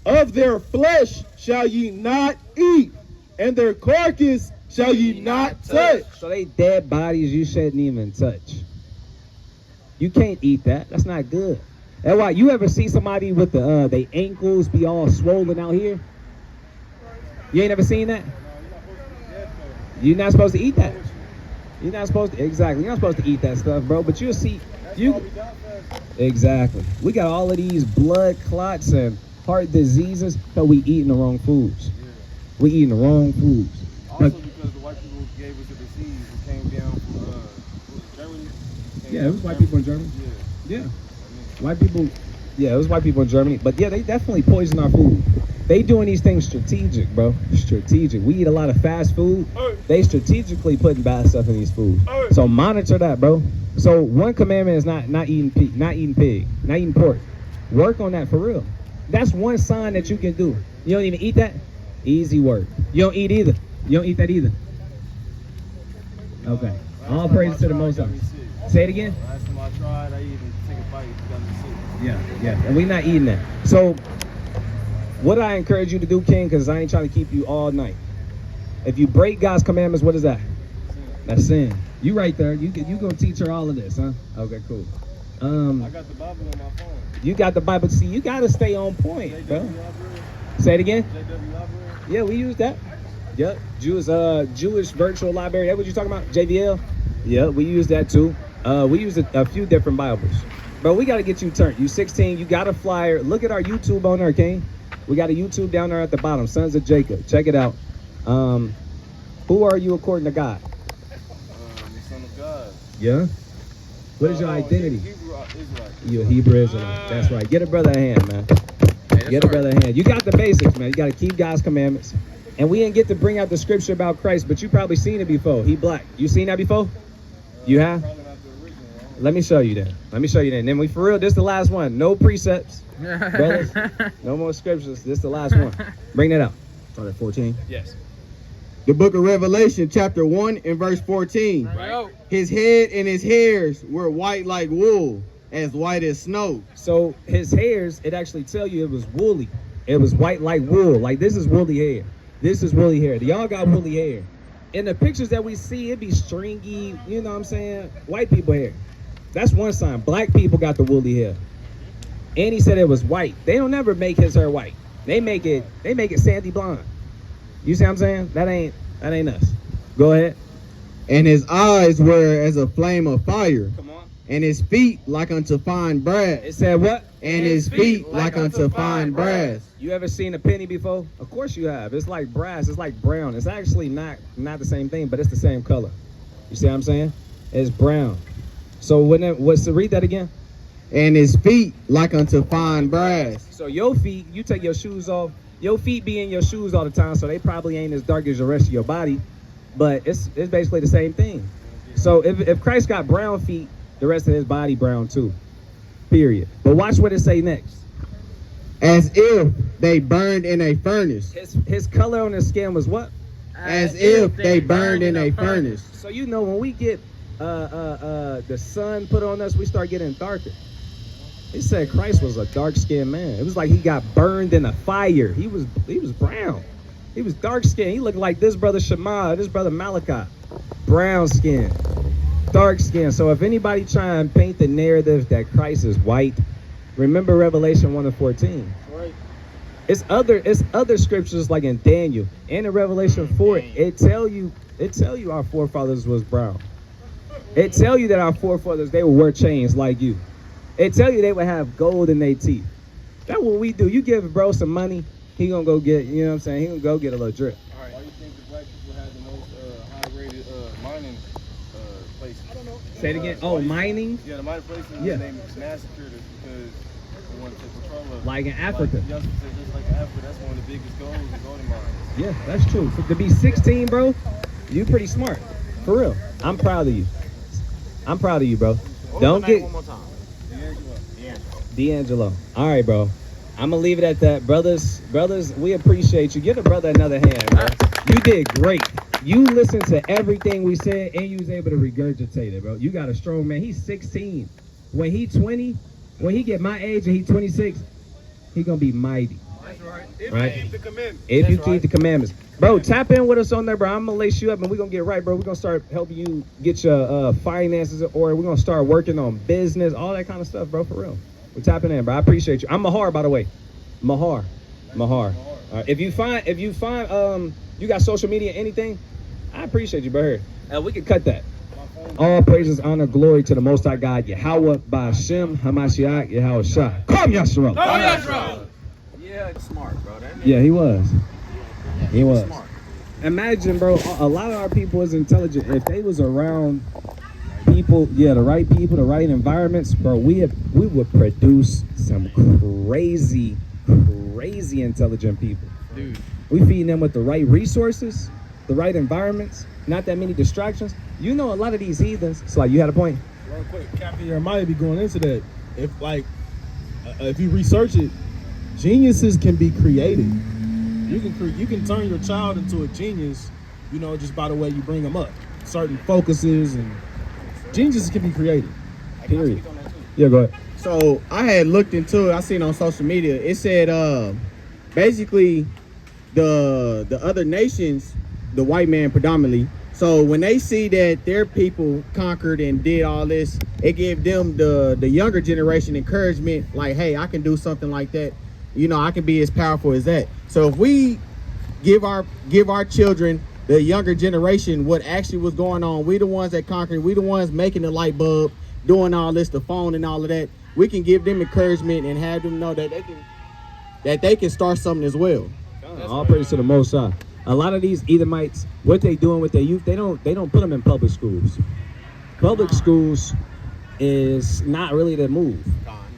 Of their flesh shall ye not eat, and their carcass shall ye not touch. So they dead bodies you shouldn't even touch. You can't eat that. That's not good. That's why you ever see somebody with they ankles be all swollen out here? You ain't ever seen that? You're not supposed to eat that. You're not supposed to, exactly. You're not supposed to eat that stuff, bro. But you'll see, exactly. We got all of these blood clots and heart diseases because we eating the wrong foods. We eating the wrong foods. Also because the white people gave us a disease that came down from Germany. Yeah, it was white people in Germany. Yeah. White people, yeah, it was white people in Germany. But yeah, they definitely poison our food. They doing these things strategic, bro. Strategic. We eat a lot of fast food. They strategically putting bad stuff in these foods. So monitor that, bro. So one commandment is not eating pig, not eating pork. Work on that for real. That's one sign that you can do. You don't even eat that? Easy work. You don't eat either. You don't eat that either. Okay. All praise to the Most High. Say it again. Last time I tried, I even take a bite. Got me sick. Yeah. And we not eating that. So what I encourage you to do, King, because I ain't trying to keep you all night. If you break God's commandments, what is that? That's sin. You right there. You gonna teach her all of this, huh? Okay, cool. I got the Bible on my phone. You got the Bible. See, you gotta stay on point, bro. Say it again. JW Library. Yeah, we use that. Yep. Jewish virtual library. That what you talking about? JVL? Yeah, we use that too. We use a few different Bibles. Bro, we gotta get you turned. You 16. You got a flyer. Look at our YouTube on there, King. We got a YouTube down there at the bottom, Sons of Jacob. Check it out. Who are you according to God? The Son of God. Yeah? What is your identity? Hebrew Israelite. You a Hebrew Israelite. That's right. Get a brother a hand, man. Get a brother a hand. You got the basics, man. You got to keep God's commandments. And we didn't get to bring out the scripture about Christ, but you probably seen it before. He black. You seen that before? You have? Probably not the original, right? Let me show you that. And then we, for real, this is the last one. No precepts. Brothers, no more scriptures. This is the last one. Bring that out. Start at 14. Yes. The book of Revelation, chapter 1 and verse 14. Right. His head and his hairs were white like wool, as white as snow. So his hairs, it actually tell you it was woolly. It was white like wool. Like this is woolly hair. This is woolly hair. Y'all got woolly hair. In the pictures that we see, it be stringy, you know what I'm saying? White people hair. That's one sign. Black people got the woolly hair. And he said it was white. They don't never make his hair white. They make it sandy blonde. You see what I'm saying? That ain't us. Go ahead. And his eyes were as a flame of fire. Come on. And his feet like unto fine brass. It said what? And his feet like unto fine brass. You ever seen a penny before? Of course you have. It's like brass. It's like brown. It's actually not the same thing, but it's the same color. You see what I'm saying? It's brown. So read that again. And his feet like unto fine brass. So your feet, you take your shoes off. Your feet be in your shoes all the time, so they probably ain't as dark as the rest of your body. But it's basically the same thing. So if Christ got brown feet, the rest of his body brown too. Period. But watch what it say next. As if they burned in a furnace. His color on his skin was what? As if they burned in a furnace. So you know when we get the sun put on us, we start getting darker. He said Christ was a dark-skinned man. It was like he got burned in a fire. He was brown. He was dark-skinned. He looked like this brother Shema, this brother Malachi. Brown skin, dark skin. So if anybody try and paint the narrative that Christ is white, remember Revelation 1 and 14. Right. It's other scriptures like in Daniel and in Revelation 4. It tell you our forefathers was brown. It tell you that our forefathers, they would wear chains like you. It tell you they would have gold in their teeth. That's what we do. You give bro some money, he gonna go get, you know what I'm saying? He gonna go get a little drip. Why do you think the black people have the most high-rated mining places? I don't know. Say it again. Oh, mining? Yeah, the mining places, Yeah. they massacred us because they want to take control of it. Like in Africa. Like, just like Africa, that's one of the biggest gold and golden mines. Yeah, that's true. To be 16, bro, you pretty smart. For real. I'm proud of you. I'm proud of you, bro. Don't get... One more time. D'Angelo. All right, bro. I'm gonna leave it at that. Brothers, we appreciate you. Give the brother another hand, bro. You did great. You listened to everything we said and you was able to regurgitate it, bro. You got a strong man. He's 16. When he 20, when he get my age and he 26, he gonna be mighty. That's right. Right? If you keep the commandments. If you keep the commandments. Bro, tap in with us on there, bro. I'm gonna lace you up and we're gonna get right, bro. We're gonna start helping you get your finances, or we're gonna start working on business, all that kind of stuff, bro, for real. We're tapping in, bro. I appreciate you. I'm Mahar, by the way. Mahar. If you find you got social media, anything, I appreciate you, bro. We can cut that. All praises, honor, glory to the Most High God, Yahweh, Ba'ashem, Hamashiach, Yahweh Shah. Come, Yashua. Yeah, it's smart, bro. Yeah, he was. He was. Smart. Imagine, bro, a lot of our people is intelligent. If they was around people, the right people, the right environments, bro, we would produce some crazy intelligent people. Dude. We feeding them with the right resources, the right environments, not that many distractions. You know, a lot of these heathens. It's like, you had a point. Real quick, Captain Jeremiah be going into that. If you research it, geniuses can be created. You can turn your child into a genius, just by the way you bring them up. Certain focuses and geniuses can be created. Period. Yeah, go ahead. So I had looked into it. I seen on social media. It said basically the other nations, the white man predominantly. So when they see that their people conquered and did all this, it gave them the younger generation encouragement. Like, hey, I can do something like that. I can be as powerful as that. So if we give our children, the younger generation, what actually was going on, we the ones that conquered, we the ones making the light bulb, doing all this, the phone and all of that. We can give them encouragement and have them know that they can start something as well. All praise to the Most High. A lot of these Edomites, what they doing with their youth, they don't put them in public schools. Public schools is not really the move,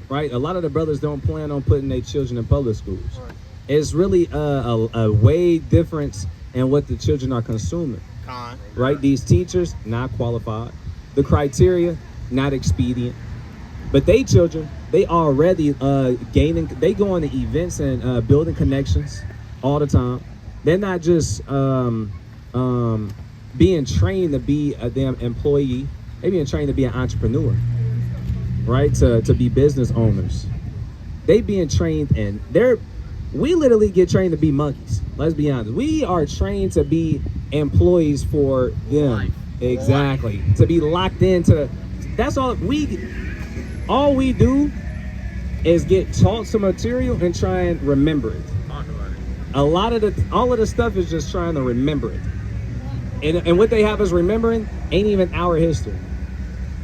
right? A lot of the brothers don't plan on putting their children in public schools. It's really a way difference in what the children are consuming, right? These teachers, not qualified. The criteria, not expedient. But they children, they already they go into events and building connections all the time. They're not just being trained to be a damn employee. They being trained to be an entrepreneur, right? To be business owners. They being trained, and we literally get trained to be monkeys. Let's be honest. We are trained to be employees for them. Life. Exactly. To be locked into. That's all we do is get taught some material and try and remember it. Talk about it. All of the stuff is just trying to remember it. And what they have us remembering ain't even our history.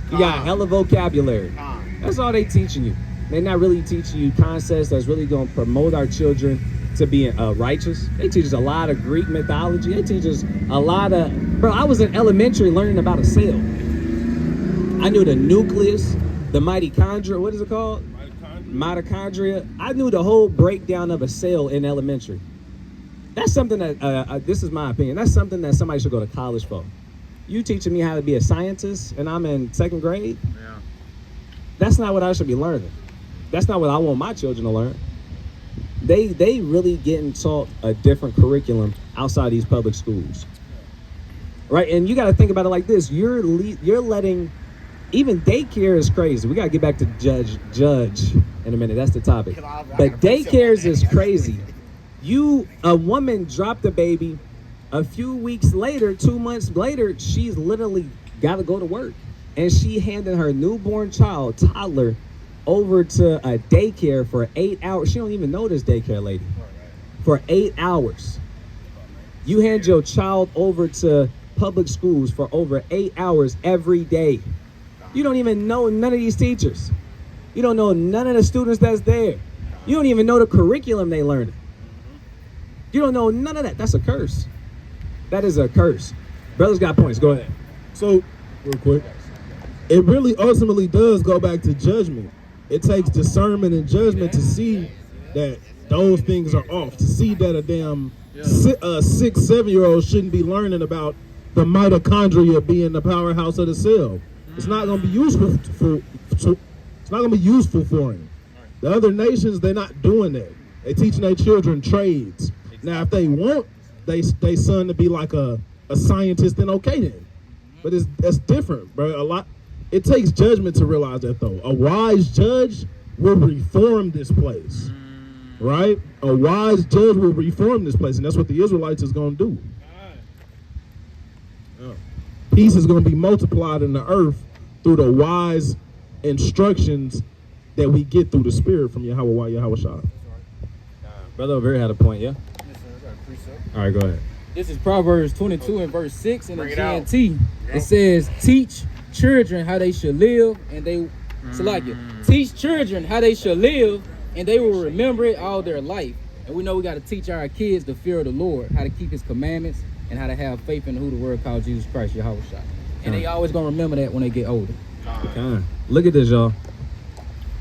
You got hella vocabulary. That's all they teaching you. They're not really teaching you concepts that's really going to promote our children to being righteous. They teach us a lot of Greek mythology. They teach us a lot of... Bro, I was in elementary learning about a cell. I knew the nucleus, the mitochondria. What is it called? Mitochondria. I knew the whole breakdown of a cell in elementary. That's something that, this is my opinion, that's something that somebody should go to college for. You teaching me how to be a scientist and I'm in 2nd grade? Yeah. That's not what I should be learning. That's not what I want my children to learn. They really getting taught a different curriculum outside these public schools. Right? And you got to think about it like this. You're letting, even daycare is crazy. We got to get back to judge in a minute. That's the topic. But daycares is crazy. A woman dropped a baby, a few weeks later, 2 months later, she's literally got to go to work. And she handed her newborn child, toddler, over to a daycare for 8 hours. She don't even know this daycare lady. For 8 hours. You hand your child over to public schools for over 8 hours every day. You don't even know none of these teachers. You don't know none of the students that's there. You don't even know the curriculum they learned. You don't know none of that. That's a curse. That is a curse. Brothers got points. Go ahead. So, real quick, it really ultimately does go back to judgment. It takes discernment and judgment to see that those things are off. To see that a damn 6-7-year-old shouldn't be learning about the mitochondria being the powerhouse of the cell. It's not going to be useful for him. The other nations, they're not doing that. They teaching their children trades. Now, if they want they son to be like a scientist, then okay then. But that's different, bro. It takes judgment to realize that, though. A wise judge will reform this place, right? A wise judge will reform this place, and that's what the Israelites is going to do. Peace is going to be multiplied in the earth through the wise instructions that we get through the Spirit from Yahweh Shah. Brother over here had a point, yeah? All right, go ahead. This is Proverbs 22 and verse 6 in the GNT. It says, teach children how they should live, and they teach children how they should live, and they will remember it all their life. And we know we got to teach our kids the fear of the Lord, how to keep his commandments, and how to have faith in who the word called Jesus Christ, Yahweh Shah. And they always gonna remember that when they get older. Look at this, y'all.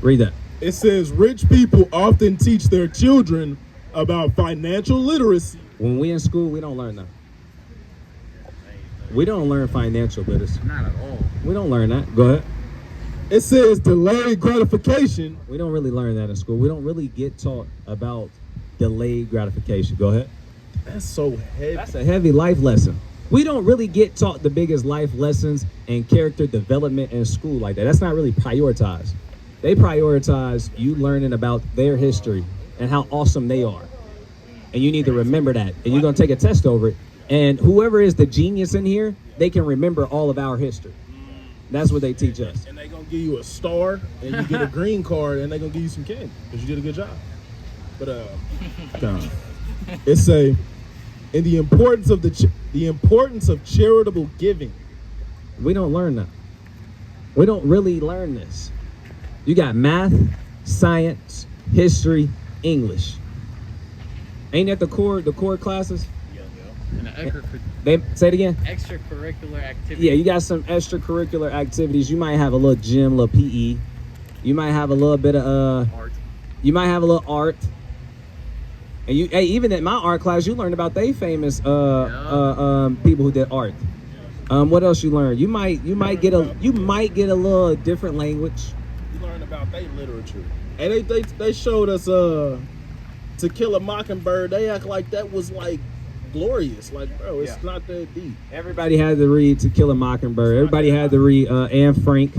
Read that. It says, rich people often teach their children about financial literacy. When we in school, we don't learn that. We don't learn financial literacy. Not at all. We don't learn that. Go ahead. It says delayed gratification. We don't really learn that in school. We don't really get taught about delayed gratification. Go ahead. That's so heavy. That's a heavy life lesson. We don't really get taught the biggest life lessons and character development in school like that. That's not really prioritized. They prioritize you learning about their history and how awesome they are. And you need to remember that. And you're going to take a test over it. And whoever is the genius in here, they can remember all of our history. That's what they teach us. And they're going to give you a star, and you get a green card, and they're going to give you some candy because you did a good job. But it say, in the importance of charitable giving. We don't learn that. We don't really learn this. You got math, science, history, English. Ain't that the core classes? And Say it again. extracurricular activities. Yeah, you got some extracurricular activities. You might have a little gym, little PE. You might have a little bit of art. You might have a little art. And even in my art class, you learned about they famous people who did art. What else you learn? You might get a little different language. You learn about their literature. And they showed us To Kill a Mockingbird. They act like that was like glorious. Like, bro, it's not that deep. Everybody had to read To Kill a Mockingbird. Everybody had to read Anne Frank.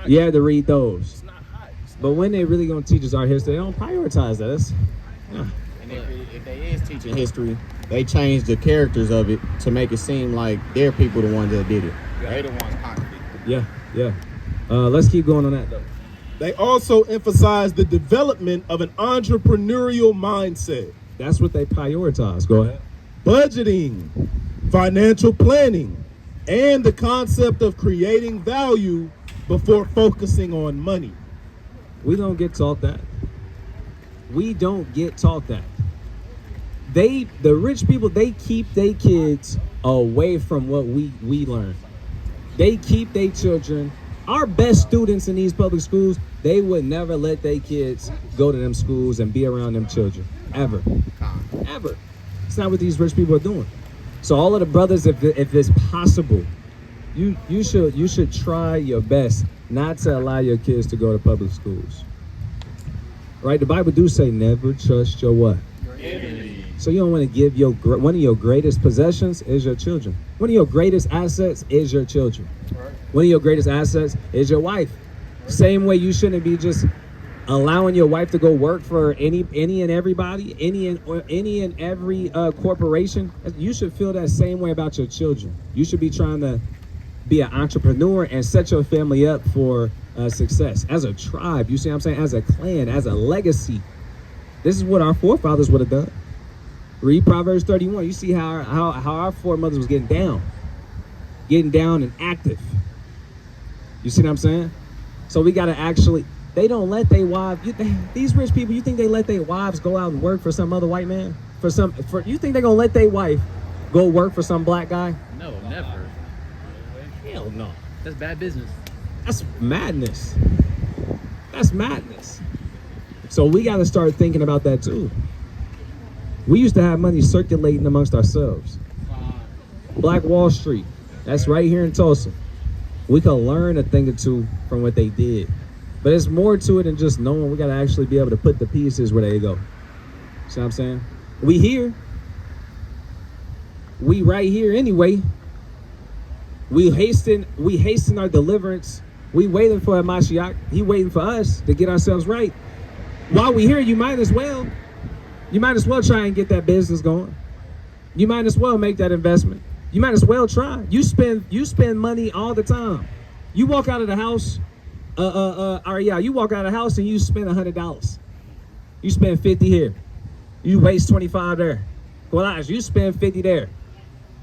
You had to read those. It's not hot. But when they really gonna teach us our history, they don't prioritize that. And if they is teaching history, they change the characters of it to make it seem like they're people the ones that did it. They're the ones contradicting. Yeah. Let's keep going on that though. They also emphasize the development of an entrepreneurial mindset, That's what they prioritize. Go ahead. budgeting, financial planning, and the concept of creating value before focusing on money. We don't get taught that. We don't get taught that. The rich people, they keep their kids away from what we learn. They keep their children. Our best students in these public schools, they would never let their kids go to them schools and be around them children. Ever. It's not what these rich people are doing. So all of the brothers, if it's possible, you should try your best not to allow your kids to go to public schools. Right? The Bible do say never trust your what? Your enemy. So you don't want to give one of your greatest possessions is your children. One of your greatest assets is your children. Right. One of your greatest assets is your wife. Same way you shouldn't be just allowing your wife to go work for any and everybody, any and every corporation. You should feel that same way about your children. You should be trying to be an entrepreneur and set your family up for success as a tribe. You see what I'm saying? As a clan, as a legacy. This is what our forefathers would have done. Read Proverbs 31. You see how our foremothers was getting down and active. You see what I'm saying? So we got to actually, they don't let their wives, these rich people, you think they let their wives go out and work for some other white man? You think they're going to let their wife go work for some black guy? No, never. Hell no. That's bad business. That's madness. So we got to start thinking about that too. We used to have money circulating amongst ourselves. Black Wall Street, that's right here in Tulsa. We can learn a thing or two from what they did. But it's more to it than just knowing. We got to actually be able to put the pieces where they go. See what I'm saying? We here. We right here anyway. We hasten our deliverance. We waiting for a Mashiach. He waiting for us to get ourselves right. While we here, you might as well try and get that business going. You might as well make that investment. You might as well try. You spend money all the time. You walk out of the house, you walk out of the house and you spend $100. You spend 50 here. You waste 25 there. Well, you spend 50 there.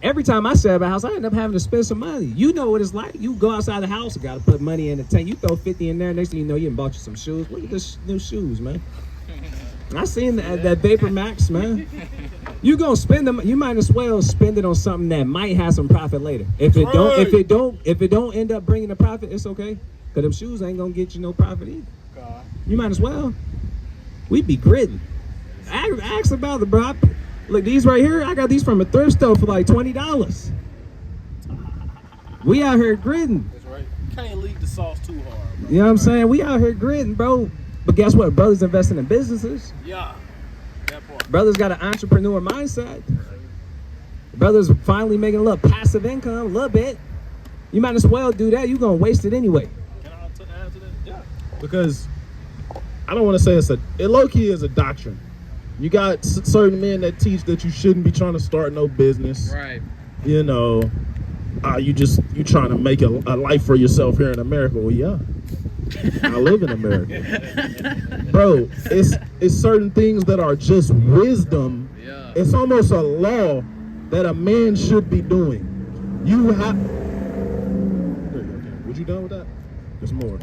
Every time I sell a house, I end up having to spend some money. You know what it's like. You go outside the house, you got to put money in the tank. You throw 50 in there, next thing you know, you done bought you some shoes. Look at this new shoes, man. I seen that Vapor Max, man. You gonna spend them? You might as well spend it on something that might have some profit later. If it don't end up bringing a profit, it's okay. Cause them shoes ain't gonna get you no profit either. God. You might as well. We be gritting. Ask about it, bro. Look, these right here, I got these from a thrift store for like $20. We out here gritting. That's right. You can't leave the sauce too hard, bro. You know what I'm saying? We out here gritting, bro. But guess what? Brothers investing in businesses. Yeah. That part. Brothers got an entrepreneur mindset. Brothers finally making a little passive income, a little bit. You might as well do that. You're going to waste it anyway. Can I add to that? Yeah. Because I don't want to say it low-key is a doctrine. You got certain men that teach that you shouldn't be trying to start no business. Right. You know, you trying to make a life for yourself here in America. Well, yeah. I live in America. Bro, it's certain things that are just wisdom. Yeah. It's almost a law that a man should be doing. You have... There you go, Ken. Was you done with that? There's more.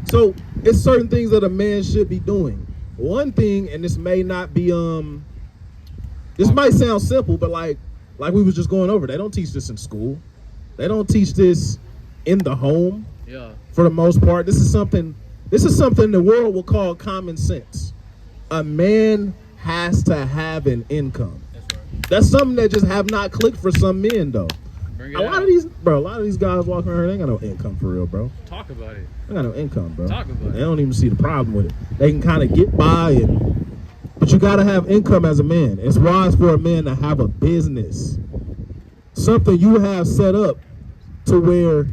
So, it's certain things that a man should be doing. One thing, and this may not be, this might sound simple, but like we was just going over, they don't teach this in school. They don't teach this in the home. Yeah. For the most part, this is something the world will call common sense. A man has to have an income. That's right. That's something that just have not clicked for some men, though. Bring it A lot out. of these guys walking around, they ain't got no income for real, bro. Talk about it. They got no income, bro. Talk about it. They don't even see the problem with it. They can kind of get by and But you gotta have income as a man. It's wise for a man to have a business. Something you have set up to where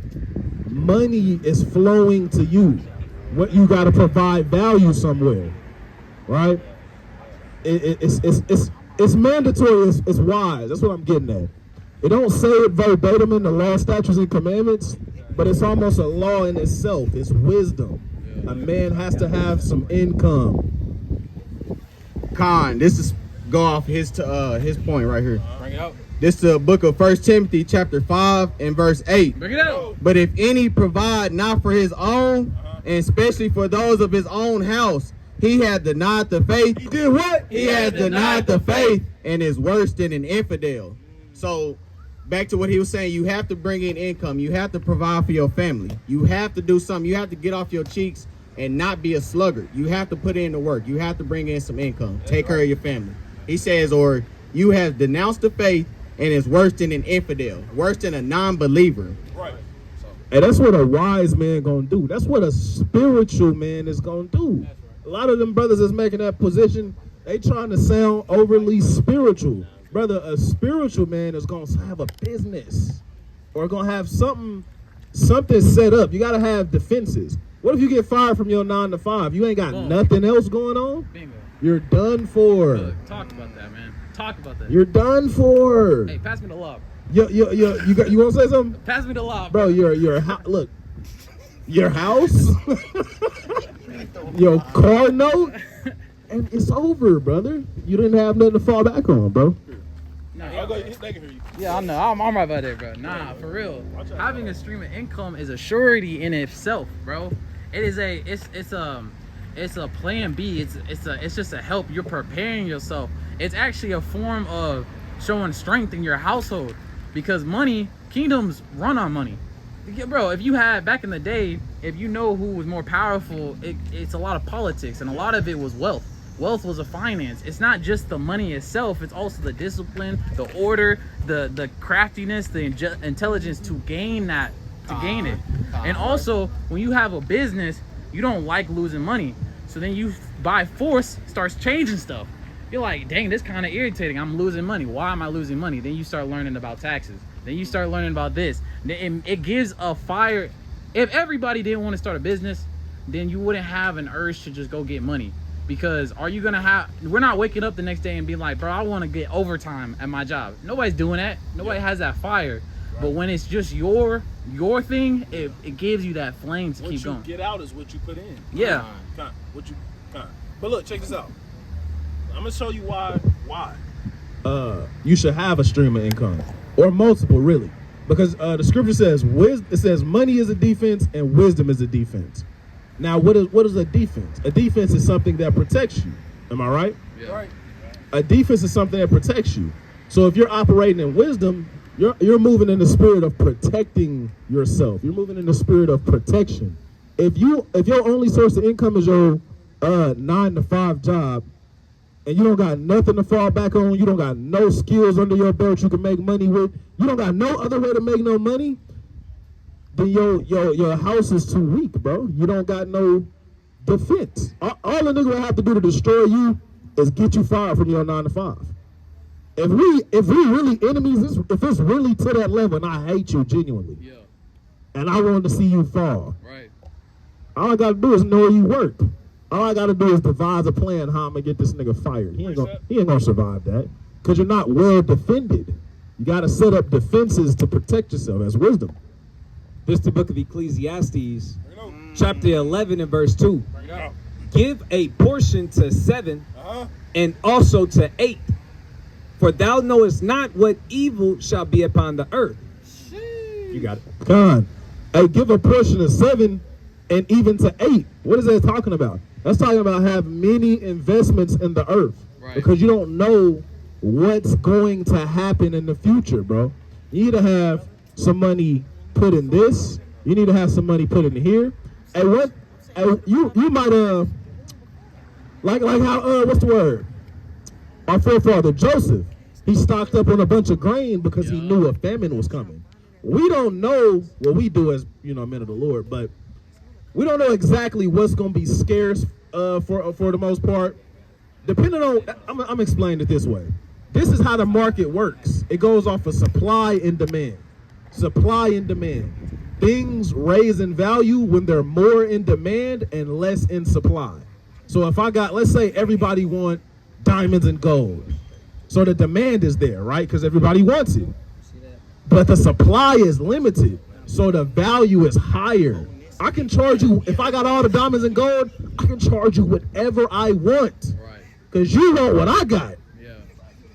money is flowing to you. What you gotta provide value somewhere, right? It's mandatory. It's wise. That's what I'm getting at. It don't say it verbatim in the law, statutes, and commandments, but it's almost a law in itself. It's wisdom. A man has to have some income. Con, this is go off his point right here. Bring it out. This is the book of 1 Timothy chapter 5 and verse 8. Bring it out. But if any provide not for his own, and especially for those of his own house, he has denied the faith. He did what? He has denied the faith and is worse than an infidel. So back to what he was saying, you have to bring in income. You have to provide for your family. You have to do something. You have to get off your cheeks and not be a sluggard. You have to put in the work. You have to bring in some income. Take care of your family. He says, or you have denounced the faith and is worse than an infidel, worse than a non-believer. Right. And that's what a wise man gonna do. That's what a spiritual man is gonna do. A lot of them brothers that's making that position, they trying to sound overly spiritual. Brother, a spiritual man is gonna have a business or gonna have something set up. You gotta have defenses. What if you get fired from your 9 to 5? You ain't got nothing else going on? Bingo. You're done for. Look, talk about that, man. Talk about that. You're done for. Hey, pass me the lob. You want to say something? Pass me the lob. Bro, look. Your house, your car note, and it's over, brother. You didn't have nothing to fall back on, bro. No, yeah, I know. I'm right about that, bro. Nah, for real. Having a stream of income is a surety in itself, bro. It is it's a plan B. It's just a help. You're preparing yourself. It's actually a form of showing strength in your household, because kingdoms run on money. Yeah, bro, if you had back in the day, if you know who was more powerful, it's a lot of politics, and a lot of it was wealth. Wealth was a finance. It's not just the money itself, it's also the discipline, the order, the craftiness, the intelligence to gain it. And also, when you have a business, you don't like losing money. So then you, by force, starts changing stuff. You're like, dang, this kind of irritating. I'm losing money. Why am I losing money? Then you start learning about taxes. Then you start learning about this. It gives a fire. If everybody didn't want to start a business, then you wouldn't have an urge to just go get money. Because we're not waking up the next day and being like, bro, I want to get overtime at my job. Nobody's doing that. Nobody has that fire. Right. But when it's just your thing, it gives you that flame to keep going. What you get out is what you put in. Yeah. But look, check this out. I'm gonna show you why. You should have a stream of income, or multiple, really, because the scripture says it says money is a defense and wisdom is a defense. Now, what is a defense? A defense is something that protects you. Am I right? Yeah. Right. A defense is something that protects you. So if you're operating in wisdom, you're moving in the spirit of protecting yourself. You're moving in the spirit of protection. If your only source of income is your 9 to 5 job, and you don't got nothing to fall back on, you don't got no skills under your belt you can make money with, you don't got no other way to make no money, then your house is too weak, bro. You don't got no defense. All the nigga will have to do to destroy you is get you fired from your 9 to 5. If we really enemies, if it's really to that level, and I hate you genuinely, yeah, and I wanted to see you fall, right, all I gotta do is know where you work. All I gotta do is devise a plan how I'm gonna get this nigga fired. He ain't gonna survive that, because you're not well defended. You gotta set up defenses to protect yourself as wisdom. This is the book of Ecclesiastes, chapter 11 and verse 2. Give a portion to 7 and also to 8, for thou knowest not what evil shall be upon the earth. You got it. Con. Hey, give a portion of 7 and even to 8. What is that talking about? That's talking about have many investments in the earth. Right. Because you don't know what's going to happen in the future, bro. You need to have some money put in this. You need to have some money put in here. And what you might like how what's the word? Our forefather Joseph, he stocked up on a bunch of grain because he knew a famine was coming. We don't know what we do as men of the Lord, but we don't know exactly what's going to be scarce for the most part. depending on, I'm explaining it this way. This is how the market works. It goes off of supply and demand. Supply and demand. Things raise in value when they're more in demand and less in supply. So if I got, let's say everybody want diamonds and gold. So the demand is there, right? Because everybody wants it. But the supply is limited. So the value is higher. I can charge you, if I got all the diamonds and gold, I can charge you whatever I want. Right. Because you want what I got. Yeah.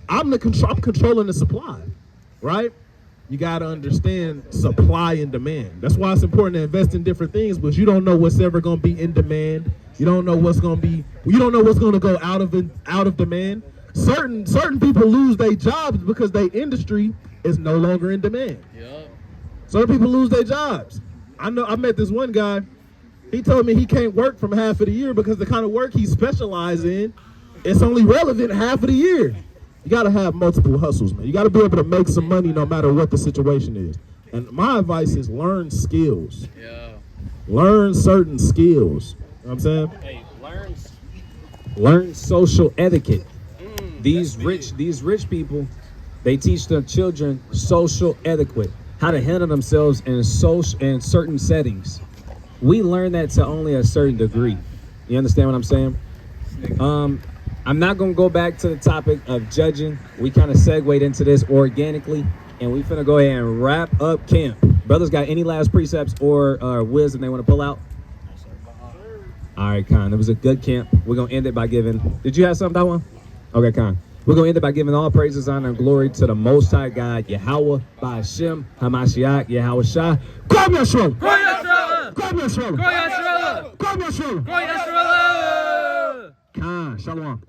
I'm controlling the supply, right? You got to understand supply and demand. That's why it's important to invest in different things, because you don't know what's ever going to be in demand. You don't know what's going to go out of demand. Certain people lose their jobs because their industry is no longer in demand. Yep. Certain people lose their jobs. I met this one guy. He told me he can't work from half of the year because the kind of work he specializes in, it's only relevant half of the year. You got to have multiple hustles, man. You got to be able to make some money no matter what the situation is. And my advice is learn skills. Yeah. Learn certain skills. You know what I'm saying? Hey, Learn social etiquette. These rich people, they teach their children social etiquette, how to handle themselves in certain settings. We learn that to only a certain degree. You understand what I'm saying? I'm not gonna go back to the topic of judging. We kind of segued into this organically, and we finna go ahead and wrap up camp. Brothers, got any last precepts or wisdom they want to pull out? All right, Khan. It was a good camp. We're gonna end it by giving. Did you have something, that one? Okay, Khan. We're going to end it by giving all praises, honor, and glory to the Most High God, Yahweh, Ba'ashem, Hamashiach, Yahweh Shah. Grab Yisrael! Grow Yisrael! Grab Yisrael! Grow Yisrael! Grab Yisrael! Grow Yisrael! Khan, Shalom.